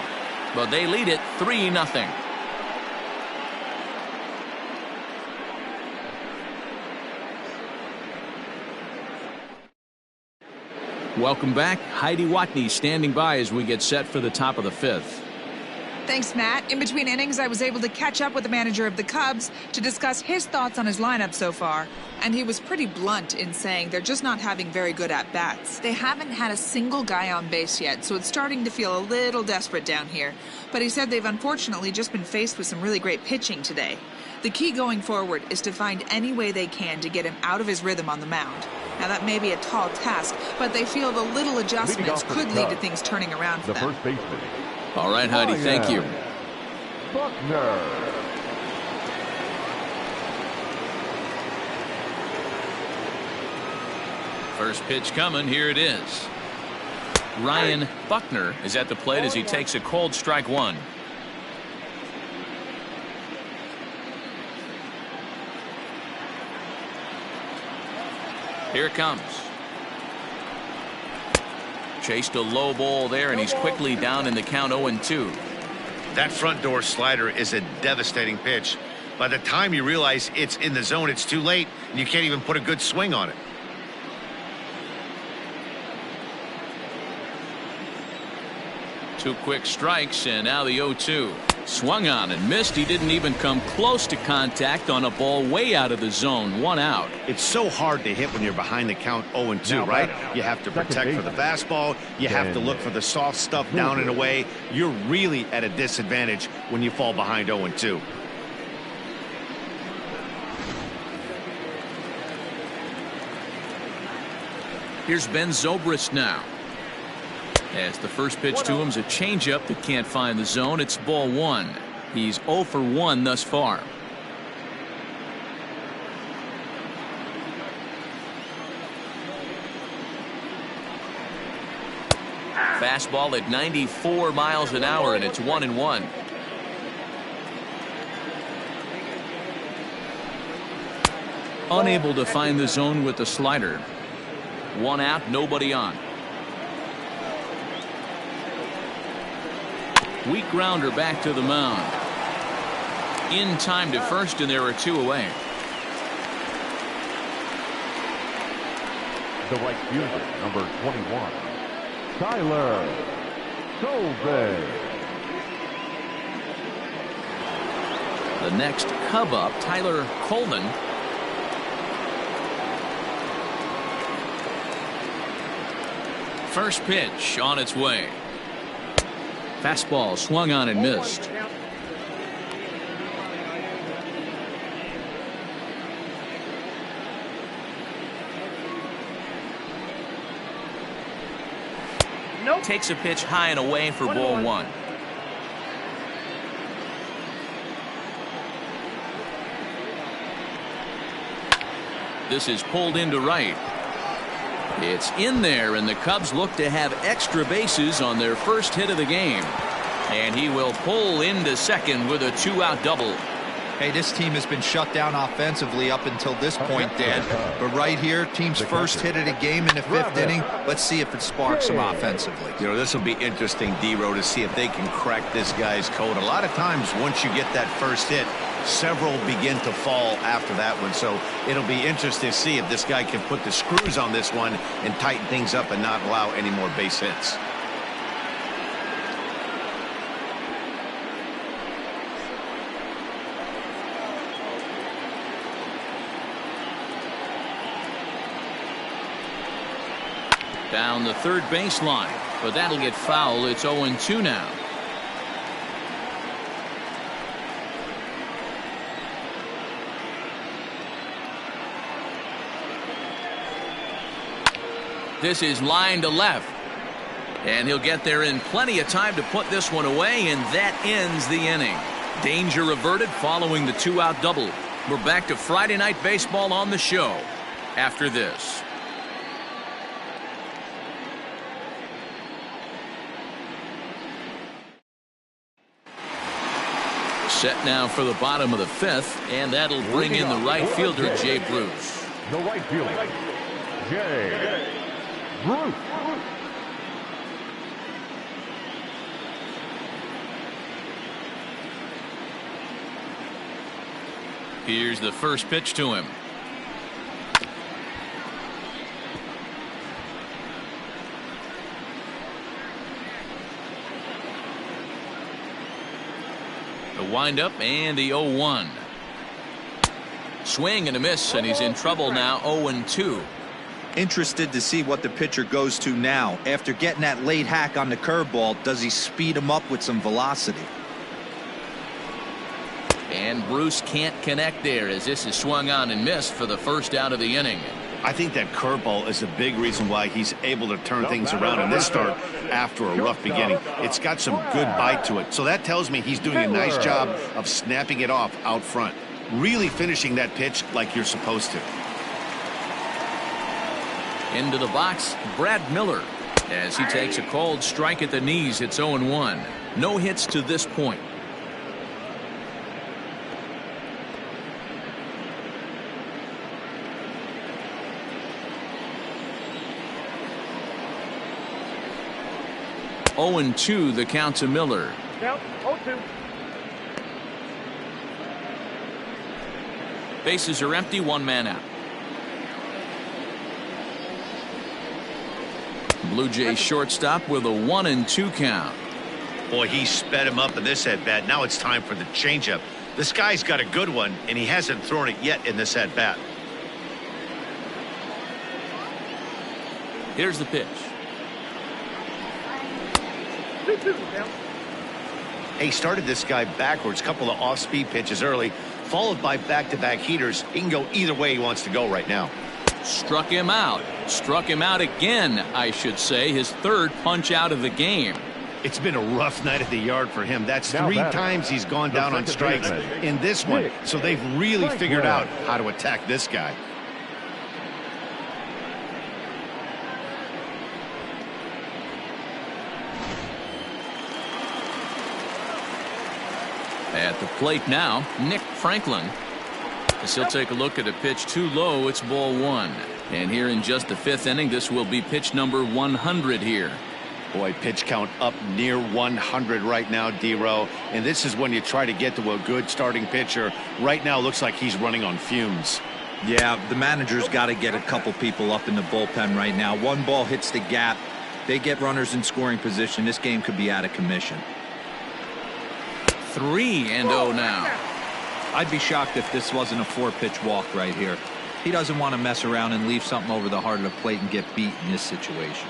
Speaker 1: but they lead it 3-0. Welcome back. Heidi Watney standing by as we get set for the top of the 5th.
Speaker 6: Thanks, Matt. In between innings, I was able to catch up with the manager of the Cubs to discuss his thoughts on his lineup so far. And he was pretty blunt in saying they're just not having very good at-bats. They haven't had a single guy on base yet, so it's starting to feel a little desperate down here. But he said they've unfortunately just been faced with some really great pitching today. The key going forward is to find any way they can to get him out of his rhythm on the mound. Now, that may be a tall task, but they feel the little adjustments could lead to things turning around for
Speaker 3: The
Speaker 6: them.
Speaker 3: first baseman.
Speaker 1: All right, Heidi, thank you.
Speaker 3: Buckner.
Speaker 1: First pitch coming. Here it is. Ryan Buckner is at the plate as he takes a cold strike 1. Here it comes. Chased a low ball there, and he's quickly down in the count 0-2.
Speaker 2: That front door slider is a devastating pitch. By the time you realize it's in the zone, it's too late, and you can't even put a good swing on it.
Speaker 1: Two quick strikes, and now the 0-2. Swung on and missed. He didn't even come close to contact on a ball way out of the zone. 1 out.
Speaker 2: It's so hard to hit when you're behind the count 0-2, right? You have to protect for the fastball. You have to look for the soft stuff down and away. You're really at a disadvantage when you fall behind 0-2.
Speaker 1: Here's Ben Zobrist now. As the first pitch to him is a changeup that can't find the zone. It's ball 1. He's 0 for 1 thus far. Fastball at 94 miles an hour, and it's 1-1. Unable to find the zone with the slider. 1 out, nobody on. Weak grounder back to the mound. In time to first, and there are 2 away.
Speaker 3: The right fielder, number 21, Tyler Solveig.
Speaker 1: The next Cub up, Tyler Coleman. First pitch on its way. Fastball swung on and missed.
Speaker 5: Nope.
Speaker 1: Takes a pitch high and away for ball 1. This is pulled into right. It's in there, and the Cubs look to have extra bases on their first hit of the game. And he will pull into second with a 2-out double.
Speaker 4: Hey, this team has been shut down offensively up until this point, Dan. But right here, team's first hit of the game in the 5th inning. Let's see if it sparks them offensively.
Speaker 2: You know, this will be interesting, D-Row, to see if they can crack this guy's code. A lot of times, once you get that first hit, several begin to fall after that one. So it'll be interesting to see if this guy can put the screws on this one and tighten things up and not allow any more base hits.
Speaker 1: Down the third baseline, but that'll get foul. It's 0-2 now. This is line to left, and he'll get there in plenty of time to put this one away, and that ends the inning. Danger averted following the 2-out double. We're back to Friday Night Baseball on the show after this. Set now for the bottom of the 5th, and that'll bring in the right fielder, Jay Bruce.
Speaker 3: The right fielder, Jay Bruce.
Speaker 1: Here's the first pitch to him. The windup and the 0-1. Swing and a miss, and he's in trouble now. 0-2.
Speaker 4: Interested to see what the pitcher goes to now. After getting that late hack on the curveball, does he speed him up with some velocity?
Speaker 1: And Bruce can't connect there, as this is swung on and missed for the first out of the inning.
Speaker 2: I think that curveball is a big reason why he's able to turn things around in this start after a rough beginning. It's got some good bite to it. So that tells me he's doing a nice job of snapping it off out front. Really finishing that pitch like you're supposed to.
Speaker 1: Into the box, Brad Miller. As he takes a cold strike at the knees, it's 0-1. No hits to this point. Oh, 0-2 the count to Miller.
Speaker 5: Count 0-2.
Speaker 1: Bases are empty, 1 man out. Blue Jays shortstop with a 1-2 count.
Speaker 2: Boy, he sped him up in this at-bat. Now it's time for the changeup. This guy's got a good one, and he hasn't thrown it yet in this at-bat.
Speaker 1: Here's the pitch.
Speaker 2: He started this guy backwards, couple of off-speed pitches early, followed by back-to-back heaters. He can go either way he wants to go right now.
Speaker 1: Struck him out. Struck him out again, I should say. His third punch out of the game.
Speaker 2: It's been a rough night at the yard for him. That's
Speaker 3: Now
Speaker 2: 3
Speaker 3: batting,
Speaker 2: times he's gone
Speaker 3: the
Speaker 2: down on
Speaker 3: second
Speaker 2: strikes
Speaker 3: baseman,
Speaker 2: in this one.
Speaker 3: Nick
Speaker 2: So they've really figured out
Speaker 3: Franklin.
Speaker 2: how to attack this guy.
Speaker 1: At the plate now, Nick Franklin. As he'll take a look at a pitch too low, it's ball 1. And here in just the 5th inning, this will be pitch number 100 here.
Speaker 2: Boy, pitch count up near 100 right now, D-Row. And this is when you try to get to a good starting pitcher. Right now, looks like he's running on fumes.
Speaker 4: Yeah, the manager's got to get a couple people up in the bullpen right now. One ball hits the gap. They get runners in scoring position. This game could be out of commission.
Speaker 1: 3-0 now.
Speaker 4: I'd be shocked if this wasn't a 4-pitch walk right here. He doesn't want to mess around and leave something over the heart of the plate and get beat in this situation.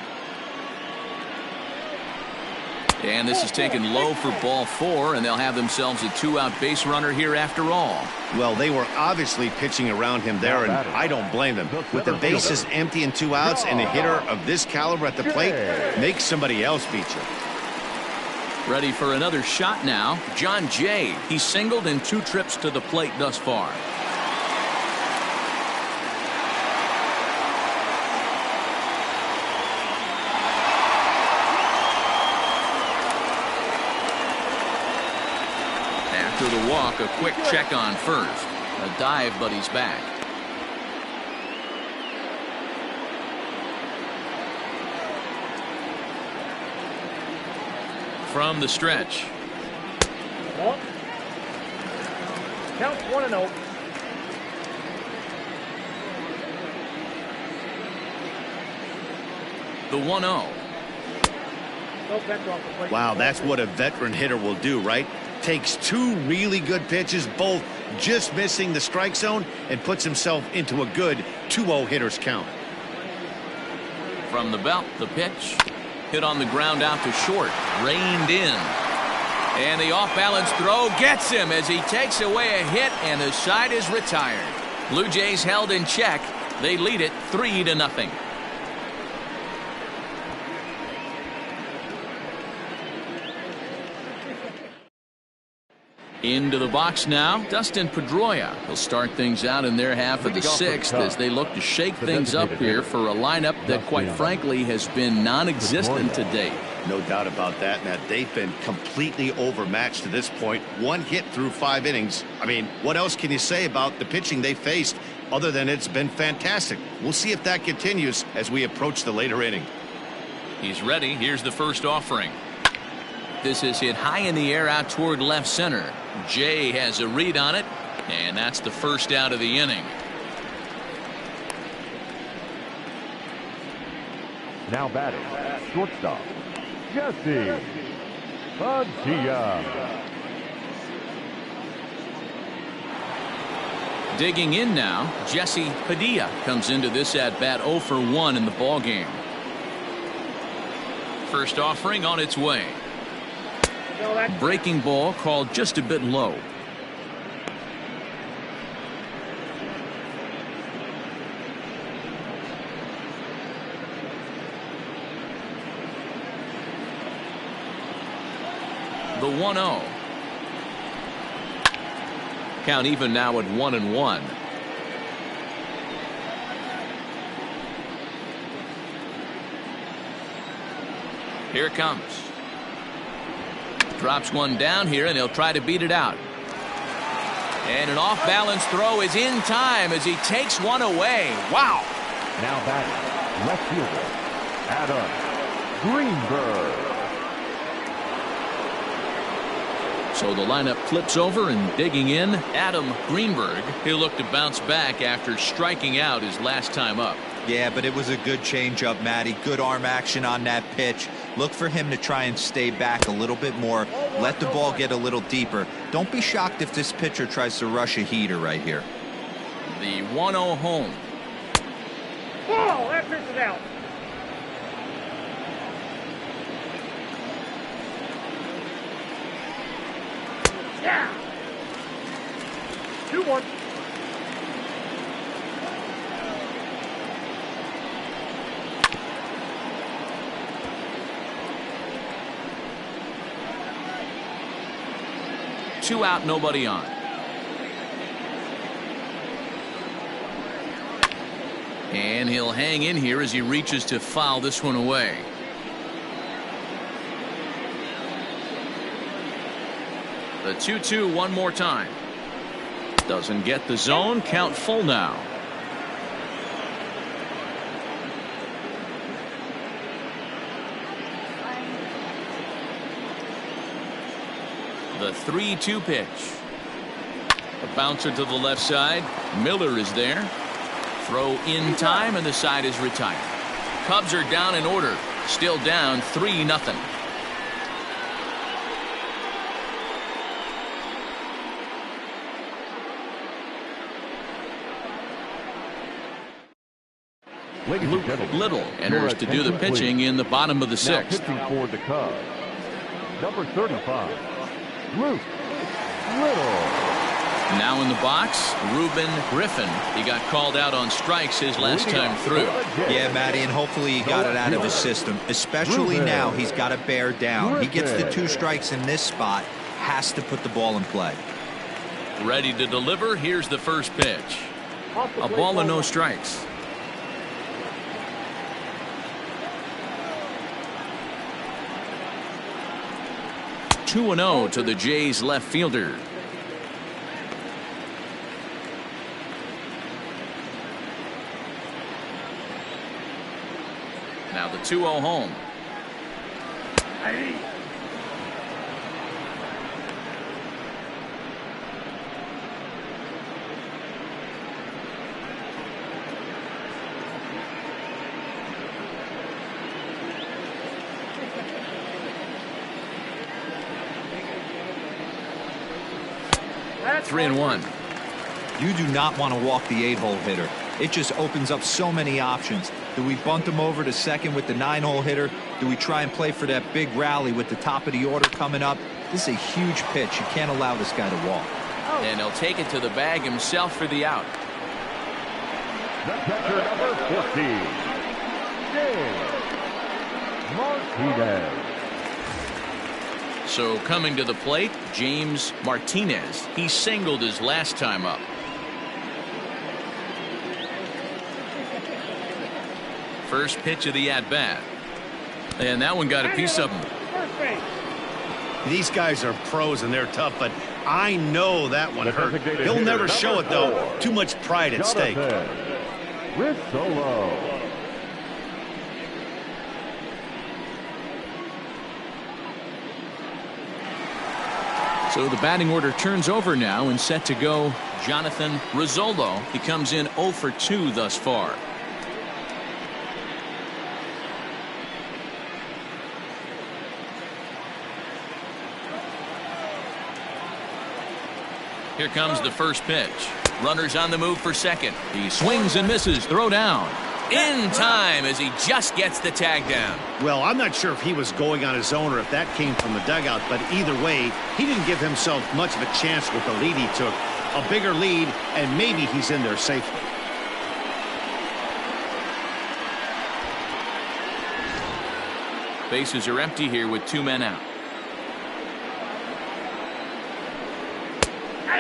Speaker 1: And this is taken low for ball 4, and they'll have themselves a 2-out base runner here after all.
Speaker 2: Well, they were obviously pitching around him there, and I don't blame them. With the bases empty and 2 outs and a hitter of this caliber at the plate, make somebody else beat you.
Speaker 1: Ready for another shot now. John Jay. He's singled in 2 trips to the plate thus far. After the walk, a quick check on first. A dive, but he's back. From the stretch.
Speaker 5: Count 1-0.
Speaker 1: The 1-0.
Speaker 2: Wow, that's what a veteran hitter will do, right? Takes 2 really good pitches, both just missing the strike zone, and puts himself into a good 2-0 hitter's count.
Speaker 1: From the belt, the pitch. Hit on the ground out to short. Reined in. And the off-balance throw gets him as he takes away a hit, and the side is retired. Blue Jays held in check. They lead it 3-0. Into the box now, Dustin Pedroia. He'll start things out in their half of the 6th as they look to shake things up here for a lineup that, quite frankly, has been non-existent to date.
Speaker 2: No doubt about that, Matt. They've been completely overmatched to this point. 1 hit through 5 innings. I mean, what else can you say about the pitching they faced other than it's been fantastic? We'll see if that continues as we approach the later inning.
Speaker 1: He's ready. Here's the first offering. This is hit high in the air out toward left center. Jay has a read on it, and that's the first out of the inning.
Speaker 3: Now batting, shortstop, Jesse Padilla.
Speaker 1: Digging in now, Jesse Padilla comes into this at-bat 0 for 1 in the ballgame. First offering on its way. Breaking ball called just a bit low. The 1-0. Count even now at 1-1. Here it comes. Drops one down here, and he'll try to beat it out. And an off-balance throw is in time as he takes one away. Wow.
Speaker 3: Now batting, left fielder, Adam Greenberg.
Speaker 1: So the lineup flips over, and digging in, Adam Greenberg. He'll look to bounce back after striking out his last time up.
Speaker 4: Yeah, but it was a good changeup, Matty. Good arm action on that pitch. Look for him to try and stay back a little bit more, let the ball get a little deeper. Don't be shocked if this pitcher tries to rush a heater right here.
Speaker 1: The 1-0 home.
Speaker 5: Ball, that pitch is out. Yeah. 2-1.
Speaker 1: Two out, nobody on. And he'll hang in here as he reaches to foul this one away. The 2-2 one more time. Doesn't get the zone. Count full now. The 3-2 pitch. A bouncer to the left side. Miller is there. Throw in time, and the side is retired. Cubs are down in order. Still down 3-0.
Speaker 3: Ladies and gentlemen,
Speaker 1: Little enters to do the pitching in the bottom of the
Speaker 3: now
Speaker 1: sixth.
Speaker 3: pitching for the Cubs, number 35, Luke Little.
Speaker 1: Now in the box, Ruben Griffin. He got called out on strikes his last time through.
Speaker 4: Yeah, Matty, and hopefully he got it out of his system. Especially now, he's got to bear down. He gets the 2 strikes in this spot, has to put the ball in play.
Speaker 1: Ready to deliver. Here's the first pitch. A ball and no strikes. Two 2-0 to the Jays left fielder. Now the 2-0 home.
Speaker 5: Hey. That's
Speaker 1: 3-1.
Speaker 4: You do not want to walk the 8-hole hitter. It just opens up so many options. Do we bunt him over to second with the 9-hole hitter? Do we try and play for that big rally with the top of the order coming up? This is a huge pitch. You can't allow this guy to walk.
Speaker 1: And he'll take it to the bag himself for the out.
Speaker 3: The catcher, number 15, James Martinez.
Speaker 1: So coming to the plate, James Martinez. He singled his last time up. First pitch of the at-bat. And that one got a piece of him.
Speaker 5: First base.
Speaker 2: These guys are pros and they're tough, but I know that one hurt. He'll never show it, though. Too much pride at stake.
Speaker 3: Solo.
Speaker 1: So the batting order turns over now and set to go. Jonathan Rizzolo. He comes in 0 for 2 thus far. Here comes the first pitch. Runners on the move for second. He swings and misses. Throw down. In time as he just gets the tag down.
Speaker 7: Well, I'm not sure if he was going on his own or if that came from the dugout, but either way, he didn't give himself much of a chance with the lead he took. A bigger lead, and maybe he's in there safely.
Speaker 1: Bases are empty here with 2 men out.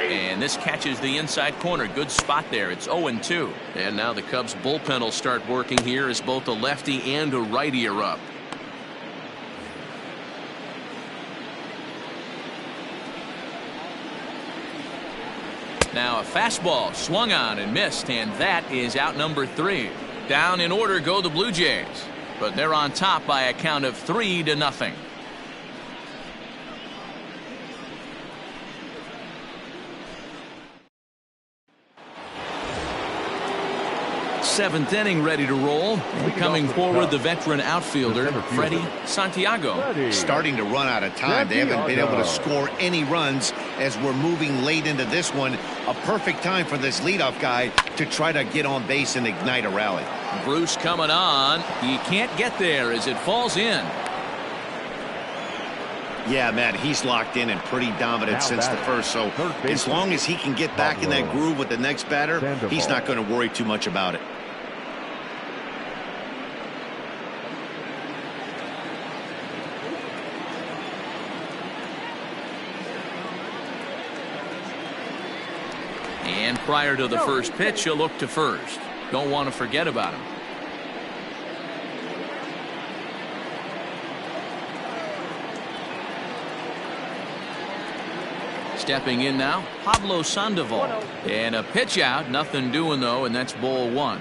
Speaker 1: And this catches the inside corner. Good spot there. It's 0-2. And now the Cubs bullpen will start working here as both a lefty and a righty are up. Now a fastball swung on and missed, and that is out number 3. Down in order go the Blue Jays, but they're on top by a count of 3-0. Seventh inning ready to roll. And coming forward, the veteran outfielder, Freddie Santiago.
Speaker 2: Starting to run out of time. They haven't been able to score any runs as we're moving late into this one. A perfect time for this leadoff guy to try to get on base and ignite a rally.
Speaker 1: Bruce coming on. He can't get there as it falls in.
Speaker 2: Yeah, Matt, he's locked in and pretty dominant since the first, so as long as he can get back in that groove with the next batter, he's not going to worry too much about it.
Speaker 1: And prior to the first pitch, he'll look to first. Don't want to forget about him. Stepping in now, Pablo Sandoval. And a pitch out, nothing doing though, and that's ball one.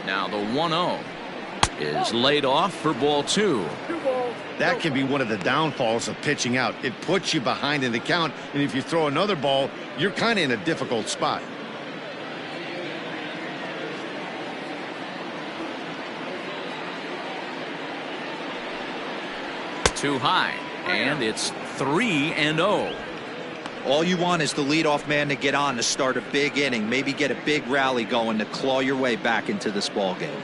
Speaker 1: Now the 1-0 is laid off for ball two.
Speaker 7: That can be one of the downfalls of pitching out. It puts you behind in the count, and if you throw another ball, you're kind of in a difficult spot.
Speaker 1: Too high, and it's 3-0.
Speaker 4: All you want is the leadoff man to get on to start a big inning, maybe get a big rally going to claw your way back into this ball game.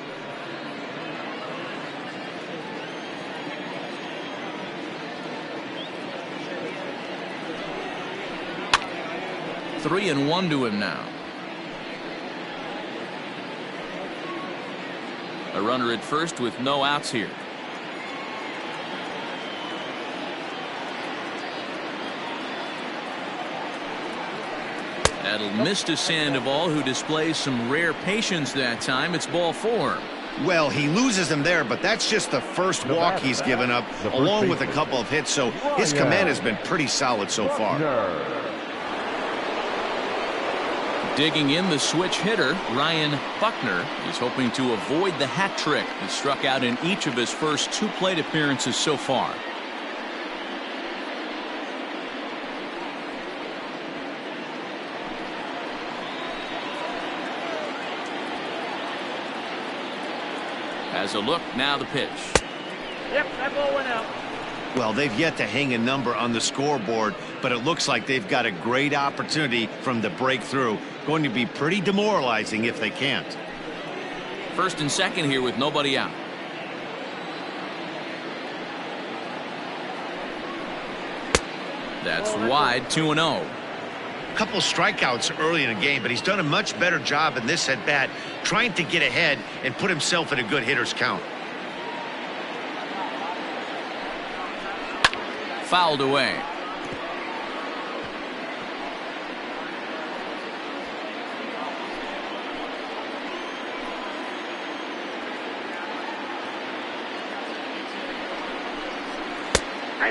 Speaker 1: Three and one to him now. A runner at first with no outs here. That'll miss to Sandoval, who displays some rare patience that time. It's ball four.
Speaker 2: Well, he loses him there, but that's just the first walk he's given up, along with a couple of hits, so his command has been pretty solid so far.
Speaker 1: Digging in the switch hitter, Ryan Buckner. He's hoping to avoid the hat trick. He struck out in each of his first two plate appearances so far. As a look, now the pitch.
Speaker 5: Yep, that ball went out.
Speaker 2: Well, they've yet to hang a number on the scoreboard, but it looks like they've got a great opportunity from the breakthrough. Going to be pretty demoralizing if they can't.
Speaker 1: First and second here with nobody out. That's wide, 2-0.
Speaker 2: Couple strikeouts early in the game, but he's done a much better job in this at bat trying to get ahead and put himself in a good hitter's count.
Speaker 1: Fouled away.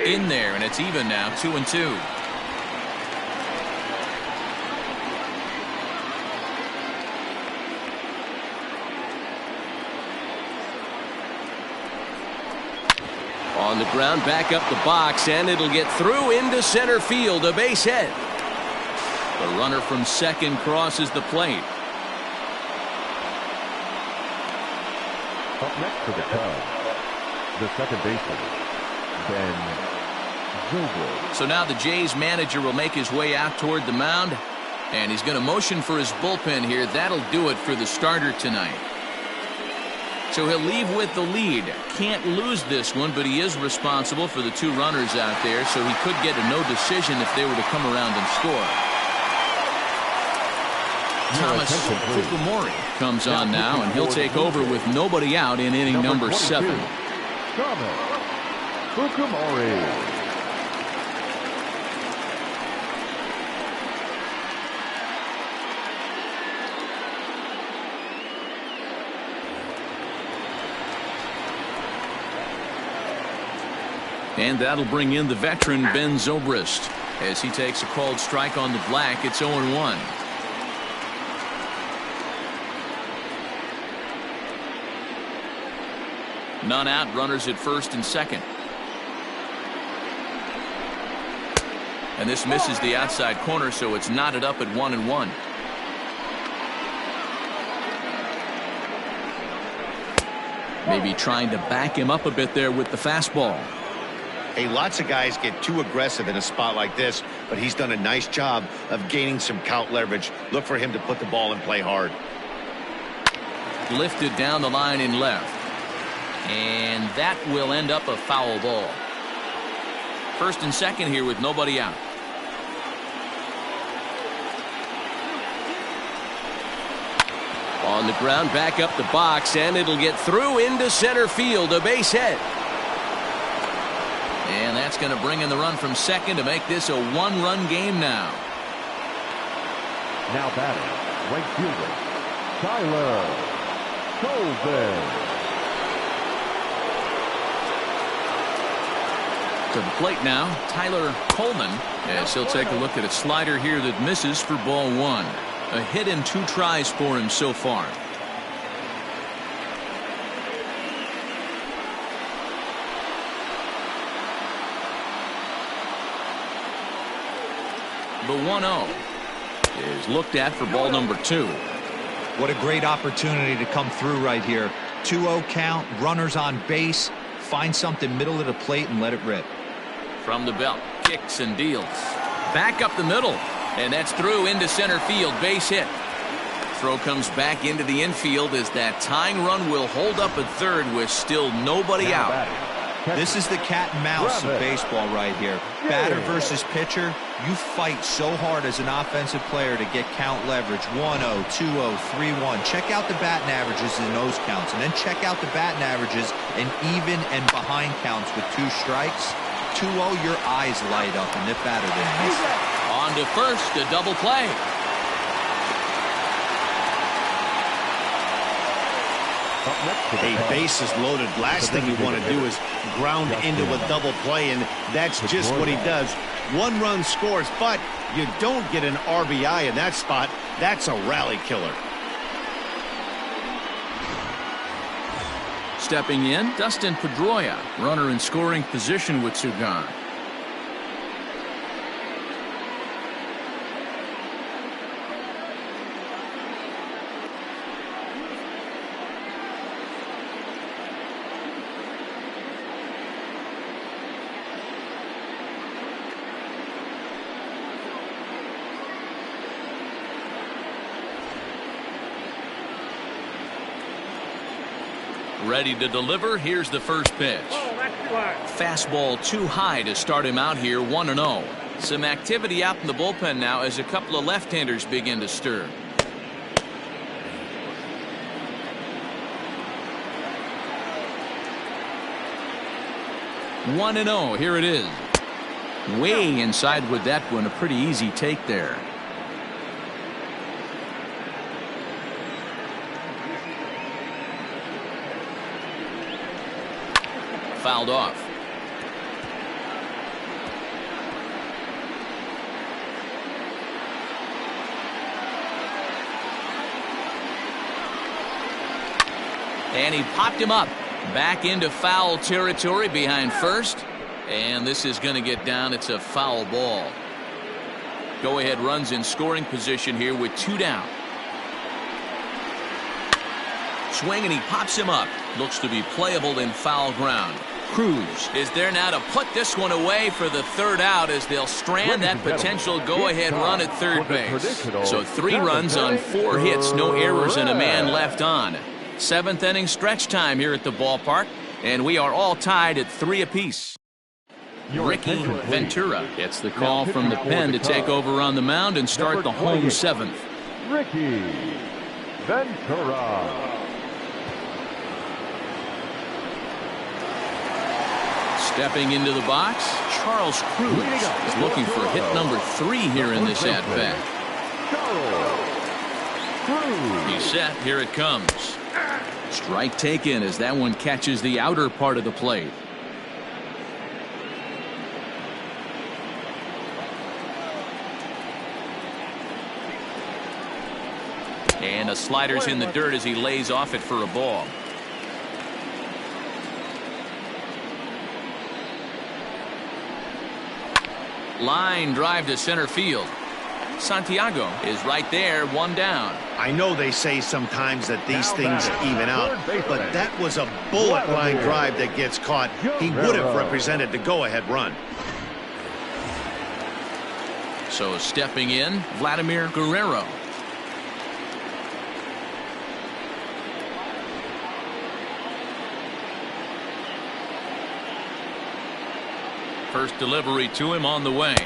Speaker 1: In there, and it's even now, 2-2. On the ground, back up the box, and it'll get through into center field, a base hit. The runner from second crosses the plate.
Speaker 3: Up next for the Cubs, the second baseman, Ben Zobrist.
Speaker 1: So now the Jays manager will make his way out toward the mound, and he's going to motion for his bullpen here. That'll do it for the starter tonight. So he'll leave with the lead. Can't lose this one, but he is responsible for the two runners out there, so he could get a no decision if they were to come around and score. Thomas Fukumori comes on now, and he'll take over with nobody out in inning number 7.
Speaker 3: Thomas Fukumori.
Speaker 1: And that'll bring in the veteran Ben Zobrist as he takes a called strike on the black. It's 0-1. None out, runners at first and second. And this misses the outside corner, so it's knotted up at 1-1. Maybe trying to back him up a bit there with the fastball.
Speaker 7: Hey, lots of guys get too aggressive in a spot like this, but he's done a nice job of gaining some count leverage. Look for him to put the ball in play hard.
Speaker 1: Lifted down the line in left. And that will end up a foul ball. First and second here with nobody out. On the ground, back up the box, and it'll get through into center field, a base hit. And that's going to bring in the run from second to make this a one-run game now.
Speaker 3: Now batting, right fielder, Tyler Colvin.
Speaker 1: To the plate now, Tyler Coleman, as he'll take a look at a slider here that misses for ball one. A hit in 2 tries for him so far. The 1-0 is looked at for ball number 2.
Speaker 4: What a great opportunity to come through right here. 2-0 count, runners on base. Find something middle of the plate and let it rip.
Speaker 1: From the belt, kicks and deals. Back up the middle. And that's through into center field, base hit. Throw comes back into the infield as that tying run will hold up at third with still nobody out.
Speaker 4: This is the cat and mouse of baseball right here. Batter versus pitcher. You fight so hard as an offensive player to get count leverage. 1-0, 2-0, 3-1. Check out the batting averages in those counts, and then check out the batting averages in even and behind counts with 2 strikes. 2-0, your eyes light up, and if batter didn't miss it.
Speaker 1: On to first, a double play.
Speaker 7: A base is loaded. Last thing you want to do is ground into a double play, and that's just what he does. 1 run scores, but you don't get an RBI in that spot. That's a rally killer.
Speaker 1: Stepping in, Dustin Pedroia, runner in scoring position with 2 gone. Ready to deliver. Here's the first pitch. Fastball too high to start him out here, 1-0. Some activity out in the bullpen now as a couple of left-handers begin to stir. One and 0. Here it is. Way inside with that one. A pretty easy take there. Fouled off. And he popped him up. Back into foul territory behind first. And this is going to get down. It's a foul ball. Go ahead runs in scoring position here with 2 down. Swing and he pops him up. Looks to be playable in foul ground. Cruz is there now to put this one away for the 3rd out as they'll strand that potential go-ahead run at third base. So 3 runs on 4 hits, no errors, and a man left on. 7th inning stretch time here at the ballpark, and we are all tied at 3 apiece. Ricky Ventura gets the call from the pen to take over on the mound and start the home 7th.
Speaker 3: Ricky Ventura.
Speaker 1: Stepping into the box, Charles Cruz is looking for hit number 3 here in this at-bat. He's set. Here it comes. Strike taken as that one catches the outer part of the plate. And a slider's in the dirt as he lays off it for a ball. Line drive to center field. Santiago is right there, one down.
Speaker 7: I know they say sometimes that these things even out, but that was a bullet line drive that gets caught. He would have represented the go-ahead run.
Speaker 1: So stepping in, Vladimir Guerrero. First delivery to him on the way.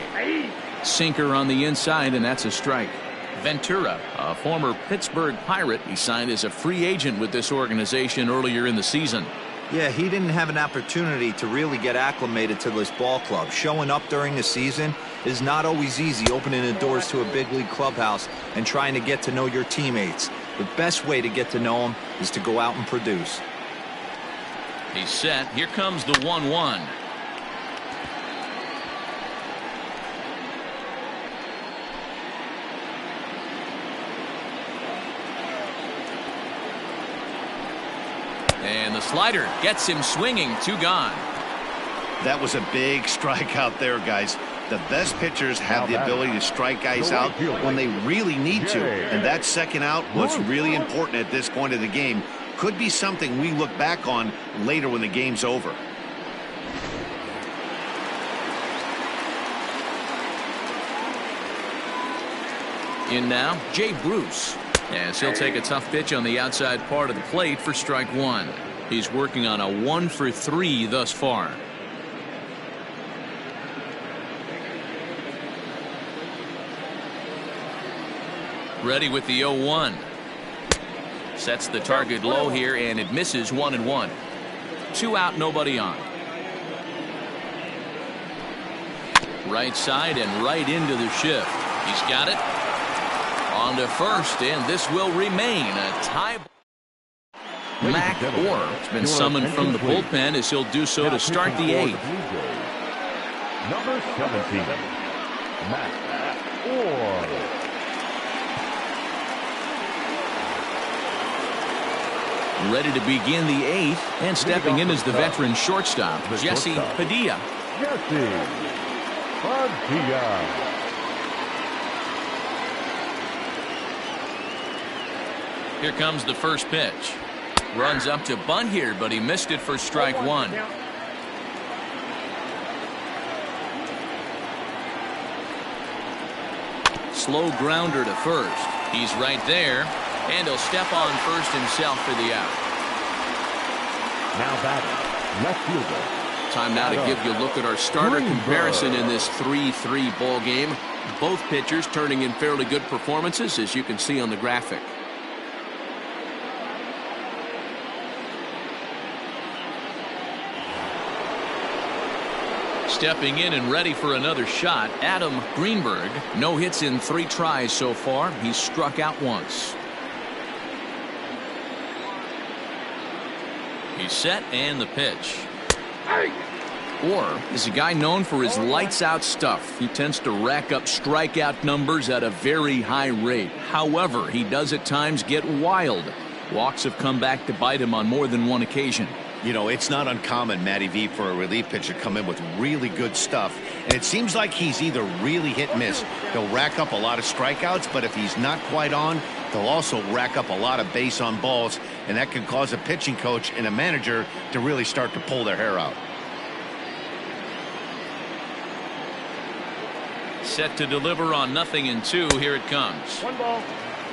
Speaker 1: Sinker on the inside, and that's a strike. Ventura, a former Pittsburgh Pirate, he signed as a free agent with this organization earlier in the season.
Speaker 4: Yeah, he didn't have an opportunity to really get acclimated to this ball club. Showing up during the season is not always easy, opening the doors to a big league clubhouse and trying to get to know your teammates. The best way to get to know them is to go out and produce.
Speaker 1: He's set. Here comes the 1-1. And the slider gets him swinging, 2 gone.
Speaker 7: That was a big strikeout there, guys. The best pitchers have the ability to strike guys out when they really need to. And that second out was really important at this point of the game. Could be something we look back on later when the game's over.
Speaker 1: In now, Jay Bruce. As he'll take a tough pitch on the outside part of the plate for strike 1. He's working on a 1-for-3 thus far. Ready with the 0-1. Sets the target low here, and it misses 1-1. 2 out, nobody on. Right side and right into the shift. He's got it. On to first, and this will remain a tie. Mac Orr has been summoned from the bullpen as he'll do so to start the 8th.
Speaker 3: Number 17, Mac Orr.
Speaker 1: Ready to begin the 8th, and stepping in is the veteran shortstop, Jesse Padilla.
Speaker 3: Jesse Padilla.
Speaker 1: Here comes the first pitch. Runs up to bunt here, but he missed it for strike 1. Slow grounder to first. He's right there, and he'll step on first himself for the out.
Speaker 3: Now batting, left fielder.
Speaker 1: Time now to give you a look at our starter comparison in this 3-3 ball game. Both pitchers turning in fairly good performances, as you can see on the graphic. Stepping in and ready for another shot, Adam Greenberg. No hits in 3 tries so far. He's struck out once. He's set, and the pitch. Orr is a guy known for his lights-out stuff. He tends to rack up strikeout numbers at a very high rate. However, he does at times get wild. Walks have come back to bite him on more than one occasion.
Speaker 7: You know, it's not uncommon, Matty V, for a relief pitcher to come in with really good stuff. And it seems like he's either really hit and miss. He'll rack up a lot of strikeouts, but if he's not quite on, they'll also rack up a lot of base on balls. And that can cause a pitching coach and a manager to really start to pull their hair out.
Speaker 1: Set to deliver on 0-2. Here it comes.
Speaker 5: 1 ball.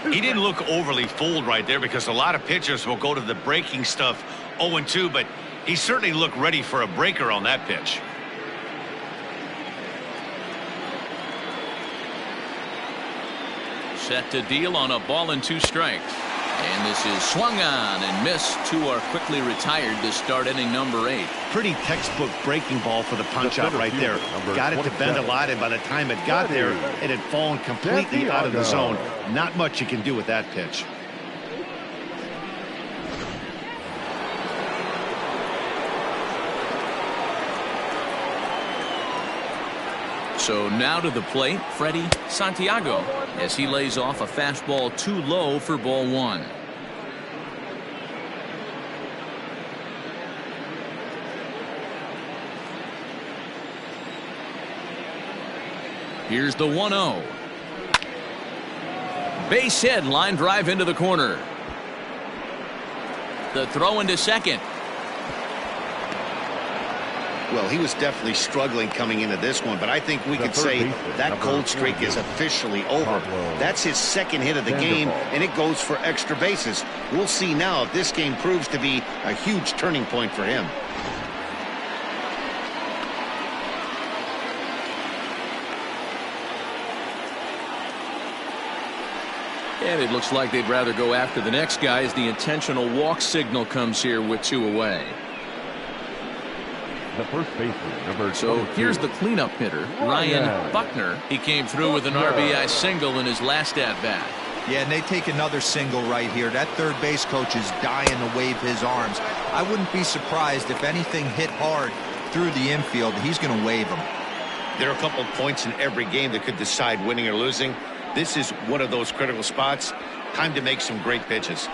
Speaker 7: He didn't look overly fooled right there because a lot of pitchers will go to the breaking stuff 0-2, but he certainly looked ready for a breaker on that pitch.
Speaker 1: Set to deal on a 1-2 strikes. And this is swung on and missed. 2 are quickly retired to start inning number 8.
Speaker 7: Pretty textbook breaking ball for the punch out right there. Got it to bend a lot, and by the time it got there, it had fallen completely out of the zone. Not much you can do with that pitch.
Speaker 1: So now to the plate, Freddie Santiago, as he lays off a fastball too low for ball 1. Here's the 1-0. Base hit, line drive into the corner. The throw into second.
Speaker 7: Well, he was definitely struggling coming into this one, but I think we could say that cold streak is officially over. That's his second hit of the game, and it goes for extra bases. We'll see now if this game proves to be a huge turning point for him.
Speaker 1: And it looks like they'd rather go after the next guy as the intentional walk signal comes here with 2 away.
Speaker 3: The first baseman, number 22.
Speaker 1: So here's the cleanup hitter, Ryan Buckner. He came through with an RBI single in his last at-bat.
Speaker 4: Yeah, and they take another single right here. That third base coach is dying to wave his arms. I wouldn't be surprised if anything hit hard through the infield. He's going to wave them.
Speaker 7: There are a couple of points in every game that could decide winning or losing. This is one of those critical spots. Time to make some great pitches.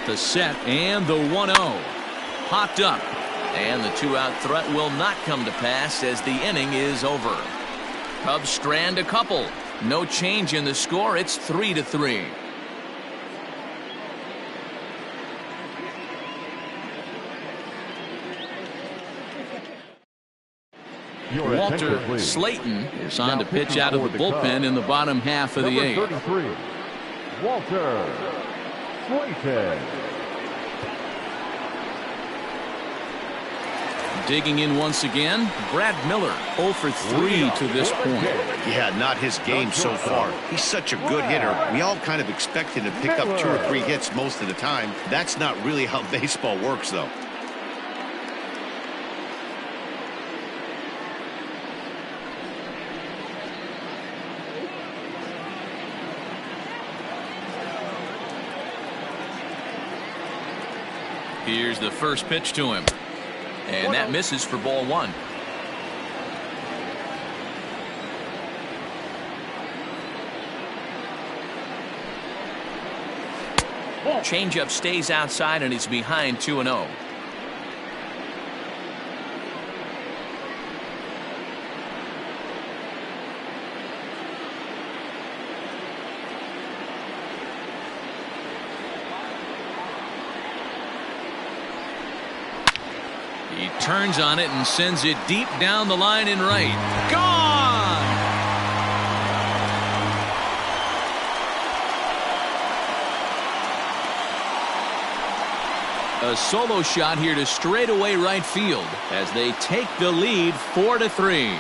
Speaker 1: The set and the 1-0. Popped up. And the 2-out threat will not come to pass as the inning is over. Cubs strand a couple. No change in the score. It's 3-3. Walter Slayton is on to pitch out of the bullpen in the bottom half of the 8th.
Speaker 3: 33, Walter Slayton.
Speaker 1: Digging in once again, Brad Miller 0 for 3 to this point.
Speaker 7: Yeah, not his game so far. He's such a good hitter. We all kind of expect him to pick up 2 or 3 hits most of the time. That's not really how baseball works, though.
Speaker 1: Here's the first pitch to him. And that misses for ball 1. Changeup stays outside and he's behind 2-0. He turns on it and sends it deep down the line in right. Gone! A solo shot here to straightaway right field as they take the lead 4-3.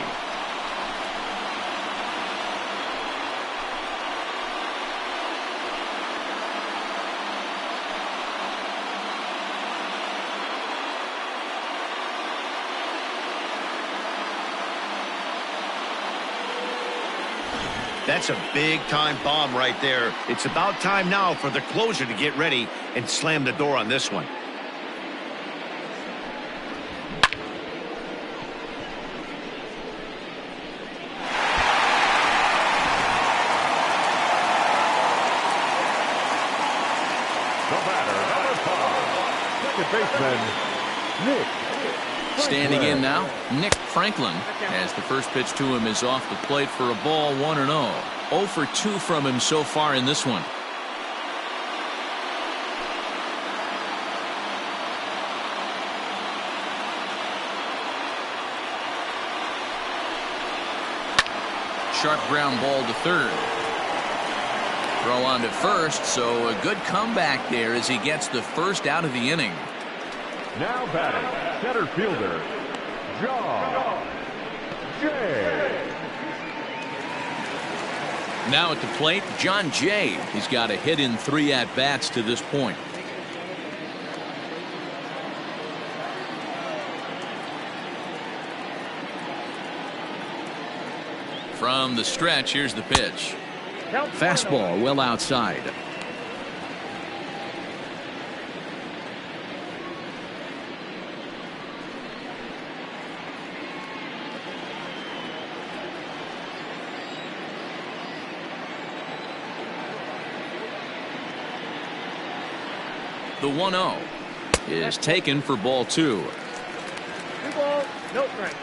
Speaker 7: That's a big-time bomb right there. It's about time now for the closer to get ready and slam the door on this one.
Speaker 3: The batter, number 5, second baseman, Nick.
Speaker 1: Standing in now, Nick Franklin, as the first pitch to him is off the plate for a ball 1-0. 0 for 2 from him so far in this one. Sharp ground ball to third. Throw on to first, so a good comeback there as he gets the first out of the inning.
Speaker 3: Now batting, center fielder, John Jay.
Speaker 1: Now at the plate, John Jay. He's got a hit in 3 at-bats to this point. From the stretch, here's the pitch. Fastball well outside. The 1-0 is taken for ball 2.
Speaker 5: ball, no strike.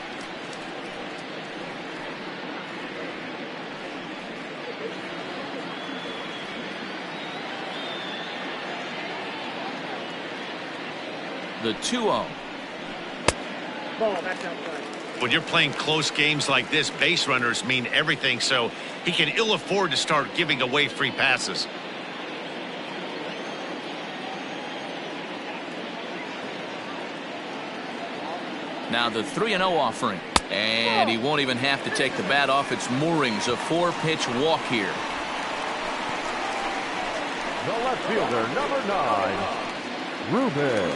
Speaker 1: The 2-0.
Speaker 5: Ball, that's outside.
Speaker 7: When you're playing close games like this, base runners mean everything, so he can ill afford to start giving away free passes.
Speaker 1: Now the 3-0 offering. And he won't even have to take the bat off its moorings. A 4-pitch walk here.
Speaker 3: The left fielder, number 9, Ruben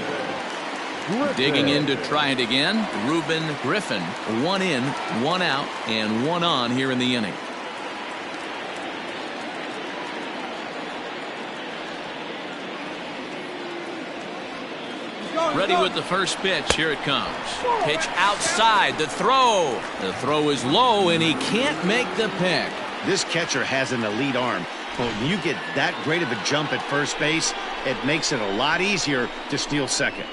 Speaker 3: Griffin.
Speaker 1: Digging in to try it again. Ruben Griffin. 1 in, 1 out, and 1 on here in the inning. Ready with the first pitch. Here it comes. Pitch outside. The throw. The throw is low, and he can't make the pick.
Speaker 7: This catcher has an elite arm, but when you get that great of a jump at first base, it makes it a lot easier to steal second.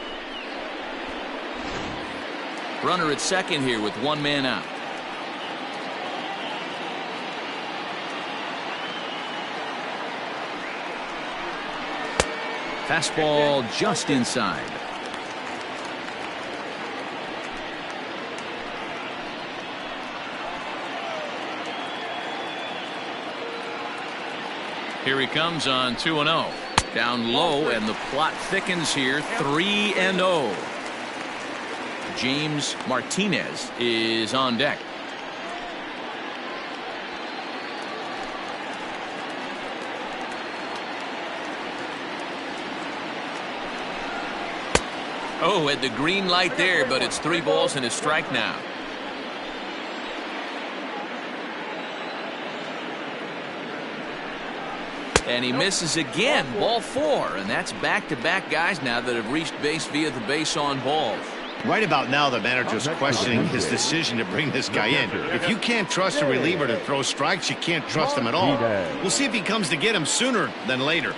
Speaker 1: Runner at second here with 1 man out. Fastball just inside. Here he comes on 2-0. Down low, and the plot thickens here. 3-0. James Martinez is on deck. Oh, at the green light there, but it's 3 balls and a strike now. And he misses again. Ball 4, and that's back-to-back guys now that have reached base via the base on balls.
Speaker 7: Right about now, the manager's questioning his decision to bring this guy in. If you can't trust a reliever to throw strikes, you can't trust him at all. We'll see if he comes to get him sooner than later.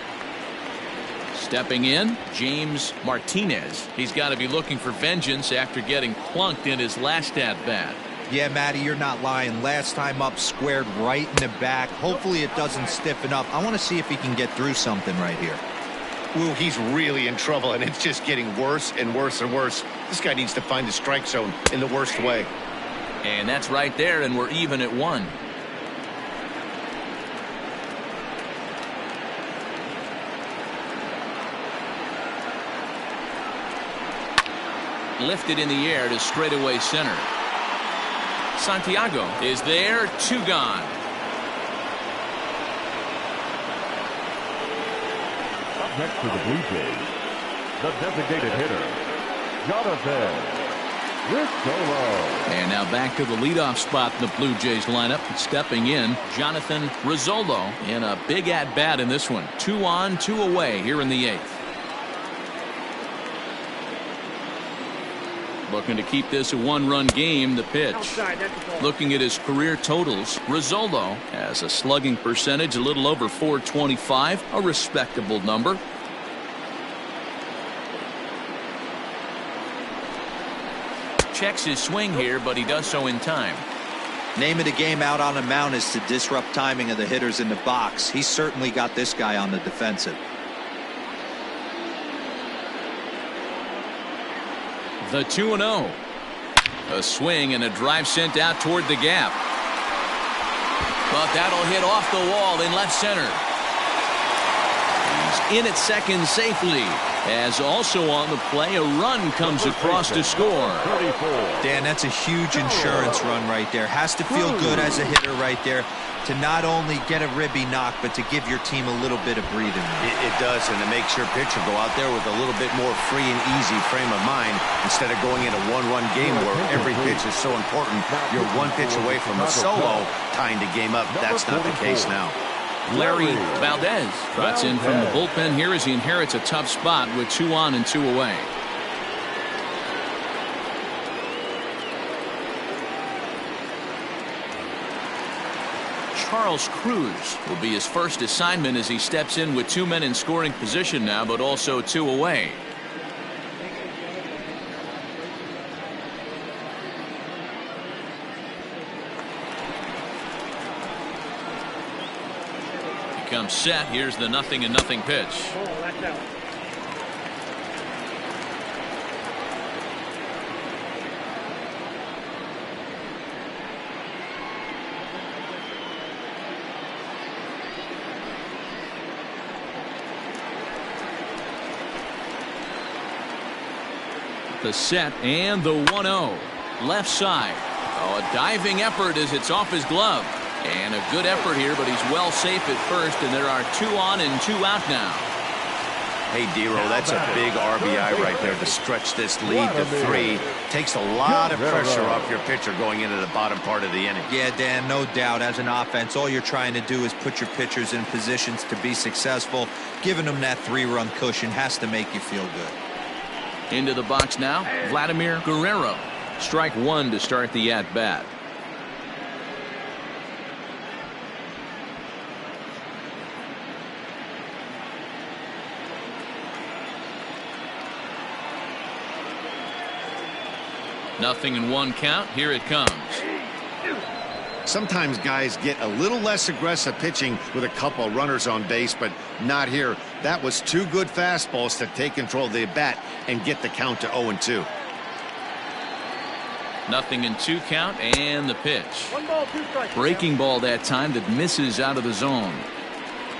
Speaker 1: Stepping in, James Martinez. He's got to be looking for vengeance after getting plunked in his last at-bat.
Speaker 4: Yeah, Matty, you're not lying. Last time up, squared right in the back. Hopefully it doesn't stiffen up. I want to see if he can get through something right here.
Speaker 7: Ooh, he's really in trouble, and it's just getting worse and worse and worse. This guy needs to find the strike zone in the worst way.
Speaker 1: And that's right there, and we're even at 1. Lifted in the air to straightaway center. Santiago is there. 2 gone.
Speaker 3: Up next to the Blue Jays, the designated hitter, Jonathan Rizzolo.
Speaker 1: And now back to the leadoff spot in the Blue Jays lineup. Stepping in, Jonathan Rizzolo in a big at-bat in this one. 2 on, 2 away here in the 8th. Looking to keep this a 1-run game. The pitch. Looking at his career totals, Rizzolo has a slugging percentage a little over .425, a respectable number. Checks his swing here, but he does so in time.
Speaker 4: Name of the game out on the mound is to disrupt timing of the hitters in the box. He's certainly got this guy on the defensive.
Speaker 1: The 2-0. A swing and a drive sent out toward the gap. But that'll hit off the wall in left center. He's in at second safely. As also on the play, a run comes across to score.
Speaker 4: Dan, that's a huge insurance run right there. Has to feel good as a hitter right there to not only get a ribby knock, but to give your team a little bit of breathing room.
Speaker 7: It does, and it makes your pitcher go out there with a little bit more free and easy frame of mind instead of going in a 1-run game where every pitch is so important. You're 1 pitch away from a solo tying the game up. That's not the case now.
Speaker 1: Larry Valdez trots in from the bullpen here as he inherits a tough spot with 2 on and 2 away. Charles Cruz will be his first assignment as he steps in with 2 men in scoring position now, but also 2 away. comes set. Here's the 0-0 pitch.
Speaker 5: Ball, that's out.
Speaker 1: The set and the 1-0. Left side. Oh, a diving effort as it's off his glove. And a good effort here, but he's well safe at first, and there are 2 on and 2 out now.
Speaker 2: Hey, Dero, that's a big RBI right there to stretch this lead to 3. Takes a lot of pressure off your pitcher going into the bottom part of the inning.
Speaker 4: Yeah, Dan, no doubt. As an offense, all you're trying to do is put your pitchers in positions to be successful. Giving them that 3-run cushion has to make you feel good.
Speaker 1: Into the box now, Vladimir Guerrero. Strike 1 to start the at-bat. Nothing in 1 count. Here it comes.
Speaker 7: Sometimes guys get a little less aggressive pitching with a couple runners on base, but not here. That was 2 good fastballs to take control of the bat and get the count to 0-2.
Speaker 1: Nothing in 2 count, and the pitch.
Speaker 5: 1 ball, 2 strikes.
Speaker 1: Breaking ball that time that misses out of the zone.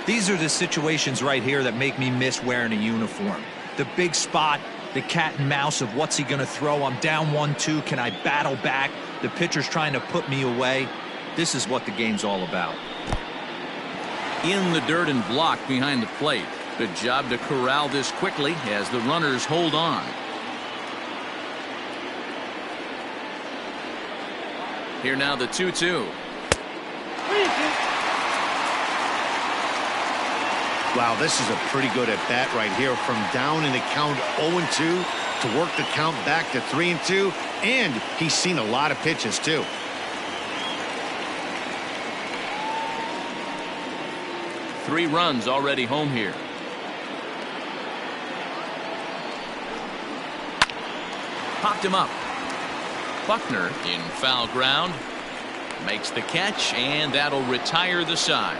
Speaker 4: These are the situations right here that make me miss wearing a uniform. The big spot, the cat and mouse of what's he going to throw. I'm down 1-2. Can I battle back? The pitcher's trying to put me away. This is what the game's all about.
Speaker 1: In the dirt and blocked behind the plate. Good job to corral this quickly as the runners hold on. Here now the 2-2.
Speaker 7: Wow, this is a pretty good at bat right here, from down in the count 0-2 to work the count back to 3-2, and he's seen a lot of pitches too.
Speaker 1: Three runs already home here. Popped him up. Buckner in foul ground makes the catch, and that'll retire the side.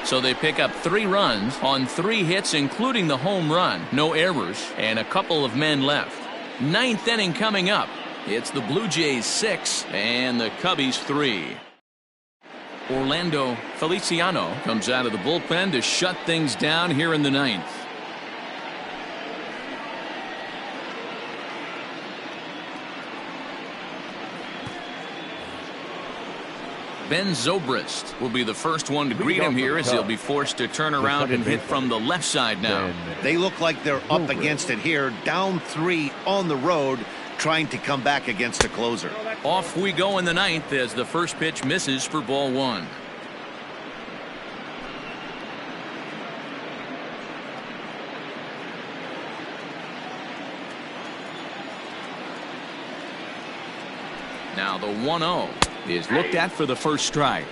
Speaker 1: So they pick up 3 runs on 3 hits, including the home run. No errors and a couple of men left. 9th inning coming up. It's the Blue Jays 6 and the Cubbies 3. Orlando Feliciano comes out of the bullpen to shut things down here in the 9th. Ben Zobrist will be the first one to greet him here as he'll be forced to turn around and hit from the left side now.
Speaker 7: They look like they're up against it here, down 3 on the road, trying to come back against the closer.
Speaker 1: Off we go in the 9th as the first pitch misses for ball 1. Now the 1-0 is looked at for the first strike.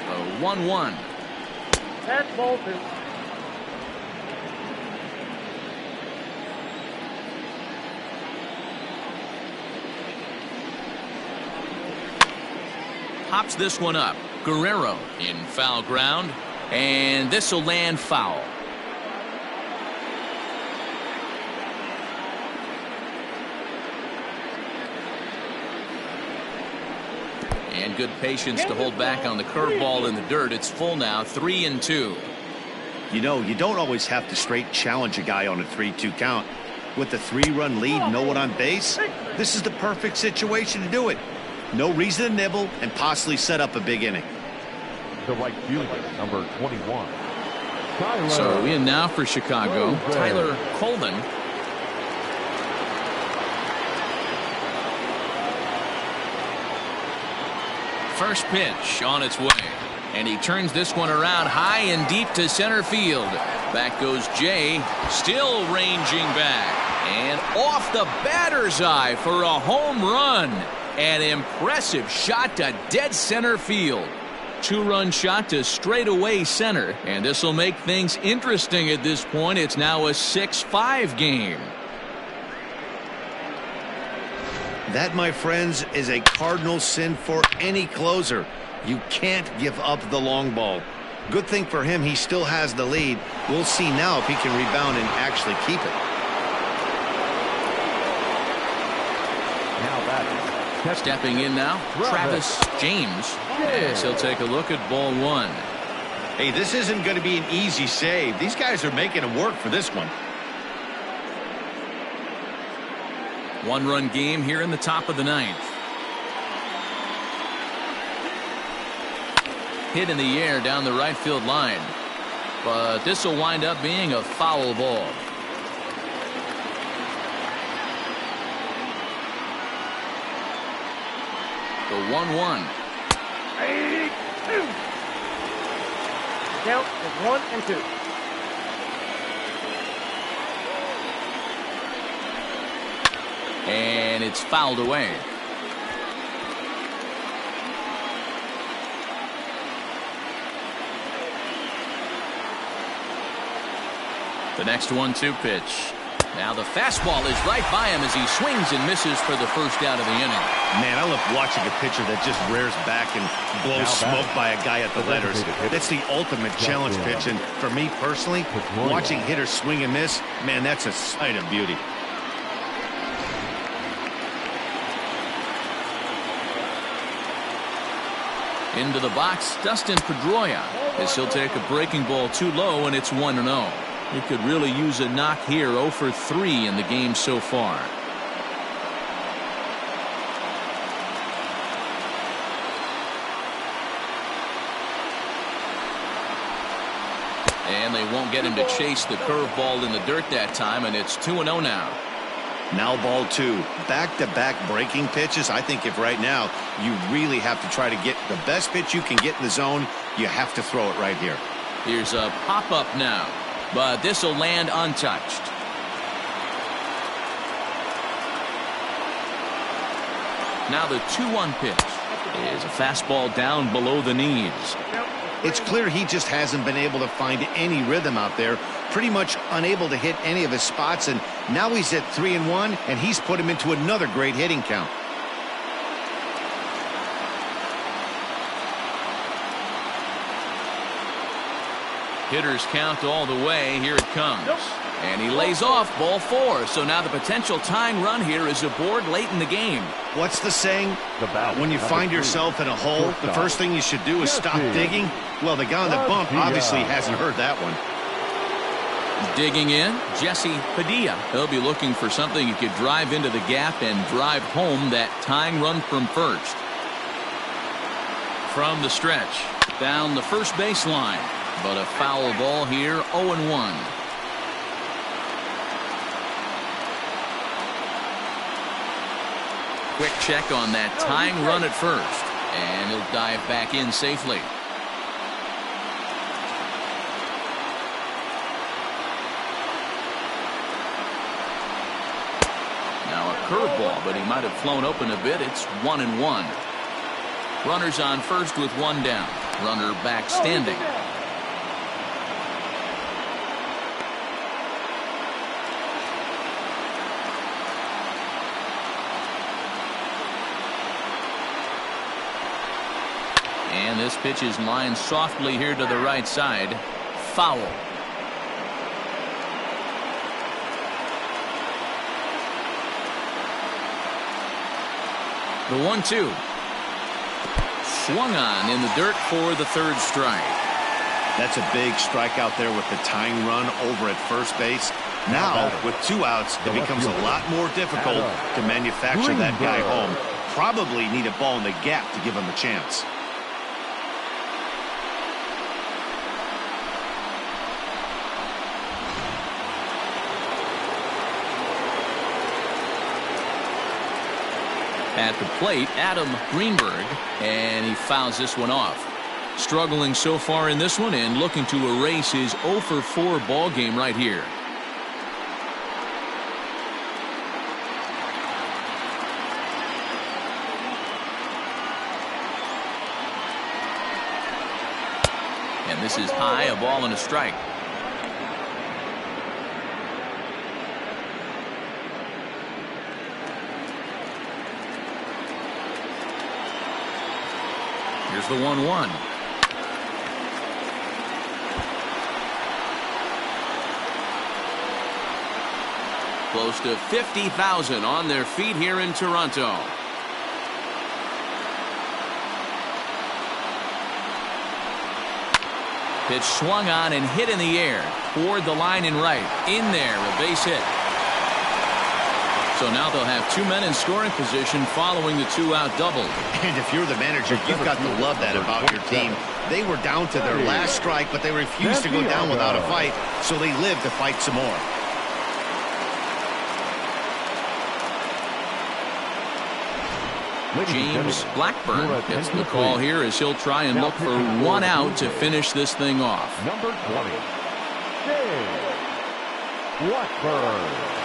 Speaker 1: The 1-1.
Speaker 5: That's ball 2.
Speaker 1: Pops this one up. Guerrero in foul ground, and this will land foul. And good patience to hold back on the curveball in the dirt. It's full now, 3-2.
Speaker 7: You know, you don't always have to straight challenge a guy on a 3-2 count. With the 3-run lead, no one on base, this is the perfect situation to do it. No reason to nibble and possibly set up a big inning.
Speaker 3: The right fielder, number 21. Tyler.
Speaker 1: So in now for Chicago, Tyler Coleman. First pitch on its way, and he turns this one around high and deep to center field. Back goes Jay, still ranging back, and off the batter's eye for a home run. An impressive shot to dead center field. 2-run shot to straightaway center, and this will make things interesting at this point. It's now a 6-5 game.
Speaker 2: That, my friends, is a cardinal sin for any closer. You can't give up the long ball. Good thing for him, he still has the lead. We'll see now if he can rebound and actually keep it.
Speaker 3: Now batting.
Speaker 1: Stepping in now, Travis James, as he'll take a look at ball 1.
Speaker 2: Hey, this isn't going to be an easy save. These guys are making him work for this one.
Speaker 1: 1-run game here in the top of the 9th. Hit in the air down the right field line, but this will wind up being a foul ball. The 1-1.
Speaker 5: Count is 1 and 2.
Speaker 1: And it's fouled away. The next 1-2 pitch. Now the fastball is right by him as he swings and misses for the first out of the inning.
Speaker 2: Man, I love watching a pitcher that just rears back and blows smoke by a guy at the letters. That's the ultimate challenge pitch, and for me personally, watching hitters swing and miss, man, that's a sight of beauty.
Speaker 1: Into the box, Dustin Pedroia, as he'll take a breaking ball too low, and it's 1-0. He could really use a knock here. 0 for 3 in the game so far. And they won't get him to chase the curveball in the dirt that time, and it's 2-0 now.
Speaker 2: Now ball 2. Back-to-back breaking pitches. I think if right now you really have to try to get the best pitch you can get in the zone, you have to throw it right here.
Speaker 1: Here's a pop-up now, but this will land untouched. Now the 2-1 pitch is a fastball down below the knees.
Speaker 2: It's clear he just hasn't been able to find any rhythm out there. Pretty much unable to hit any of his spots, and now he's at 3-1, and he's put him into another great hitting count.
Speaker 1: Hitters count all the way. Here it comes. And he lays off ball 4. So now the potential tying run here is aboard late in the game.
Speaker 2: What's the saying? When you find yourself in a hole, the first thing you should do is stop digging. Well, the guy on the bump obviously hasn't heard that one.
Speaker 1: Digging in, Jesse Padilla. He'll be looking for something he could drive into the gap and drive home that tying run from first. From the stretch, down the first baseline. But a foul ball here, 0-1. Quick check on that tying run at first, and he'll dive back in safely. Now a curveball, but he might have flown open a bit. It's 1-1. Runners on first with 1 down. Runner back standing. And this pitch is lined softly here to the right side. Foul. The 1-2. Swung on in the dirt for the 3rd strike.
Speaker 2: That's a big strikeout there with the tying run over at first base. Now, with 2 outs, it becomes a lot more difficult to manufacture that guy home. Probably need a ball in the gap to give him a chance.
Speaker 1: At the plate, Adam Greenberg, and he fouls this one off. Struggling so far in this one and looking to erase his 0 for 4 ball game right here. This is high, a ball and a strike. Here's the 1-1. Close to 50,000 on their feet here in Toronto. Pitch swung on and hit in the air toward the line and right. In there, a base hit. So now they'll have two men in scoring position following the two-out double.
Speaker 7: And if you're the manager, you've got to love that about your team. They were down to their last strike, but they refused to go down without a fight, so they lived to fight some more.
Speaker 1: James Blackburn gets the call here as he'll try and look for one out to finish this thing off.
Speaker 3: Number 20, James Blackburn.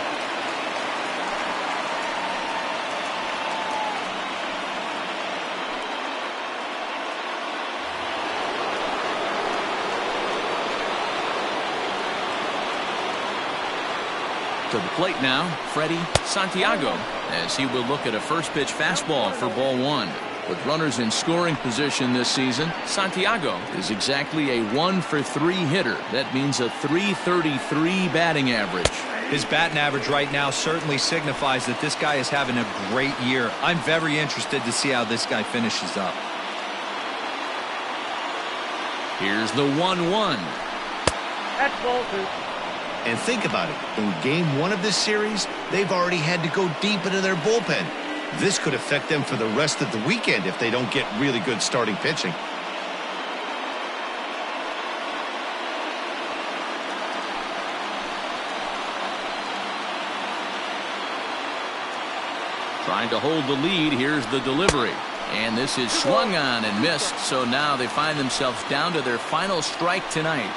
Speaker 1: To the plate now, Freddie Santiago, as he will look at a first pitch fastball for ball one. With runners in scoring position this season, Santiago is exactly a 1-for-3 hitter. That means a .333 batting average.
Speaker 4: His batting average right now certainly signifies that this guy is having a great year. I'm very interested to see how this guy finishes up.
Speaker 1: Here's the 1-1.
Speaker 5: That's ball two.
Speaker 7: And think about it. In game one of this series, they've already had to go deep into their bullpen. This could affect them for the rest of the weekend if they don't get really good starting pitching.
Speaker 1: Trying to hold the lead. Here's the delivery. And this is swung on and missed. So now they find themselves down to their final strike tonight.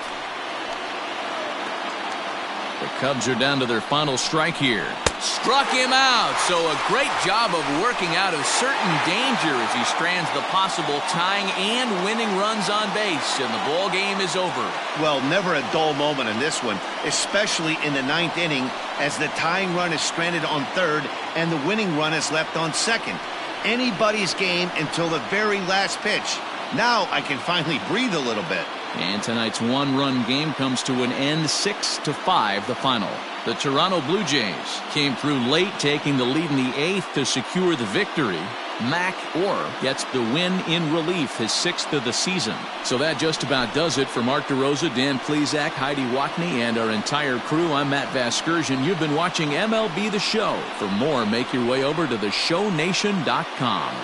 Speaker 1: The Cubs are down to their final strike here. Struck him out. So a great job of working out of certain danger as he strands the possible tying and winning runs on base. And the ball game is over.
Speaker 7: Well, never a dull moment in this one, especially in the ninth inning as the tying run is stranded on third and the winning run is left on second. Anybody's game until the very last pitch. Now I can finally breathe a little bit.
Speaker 1: And tonight's one-run game comes to an end, 6-5 the final. The Toronto Blue Jays came through late, taking the lead in the eighth to secure the victory. Mac Orr gets the win in relief, his sixth of the season. So that just about does it. For Mark DeRosa, Dan Plesac, Heidi Watney, and our entire crew, I'm Matt Vasgersian. You've been watching MLB The Show. For more, make your way over to theshownation.com.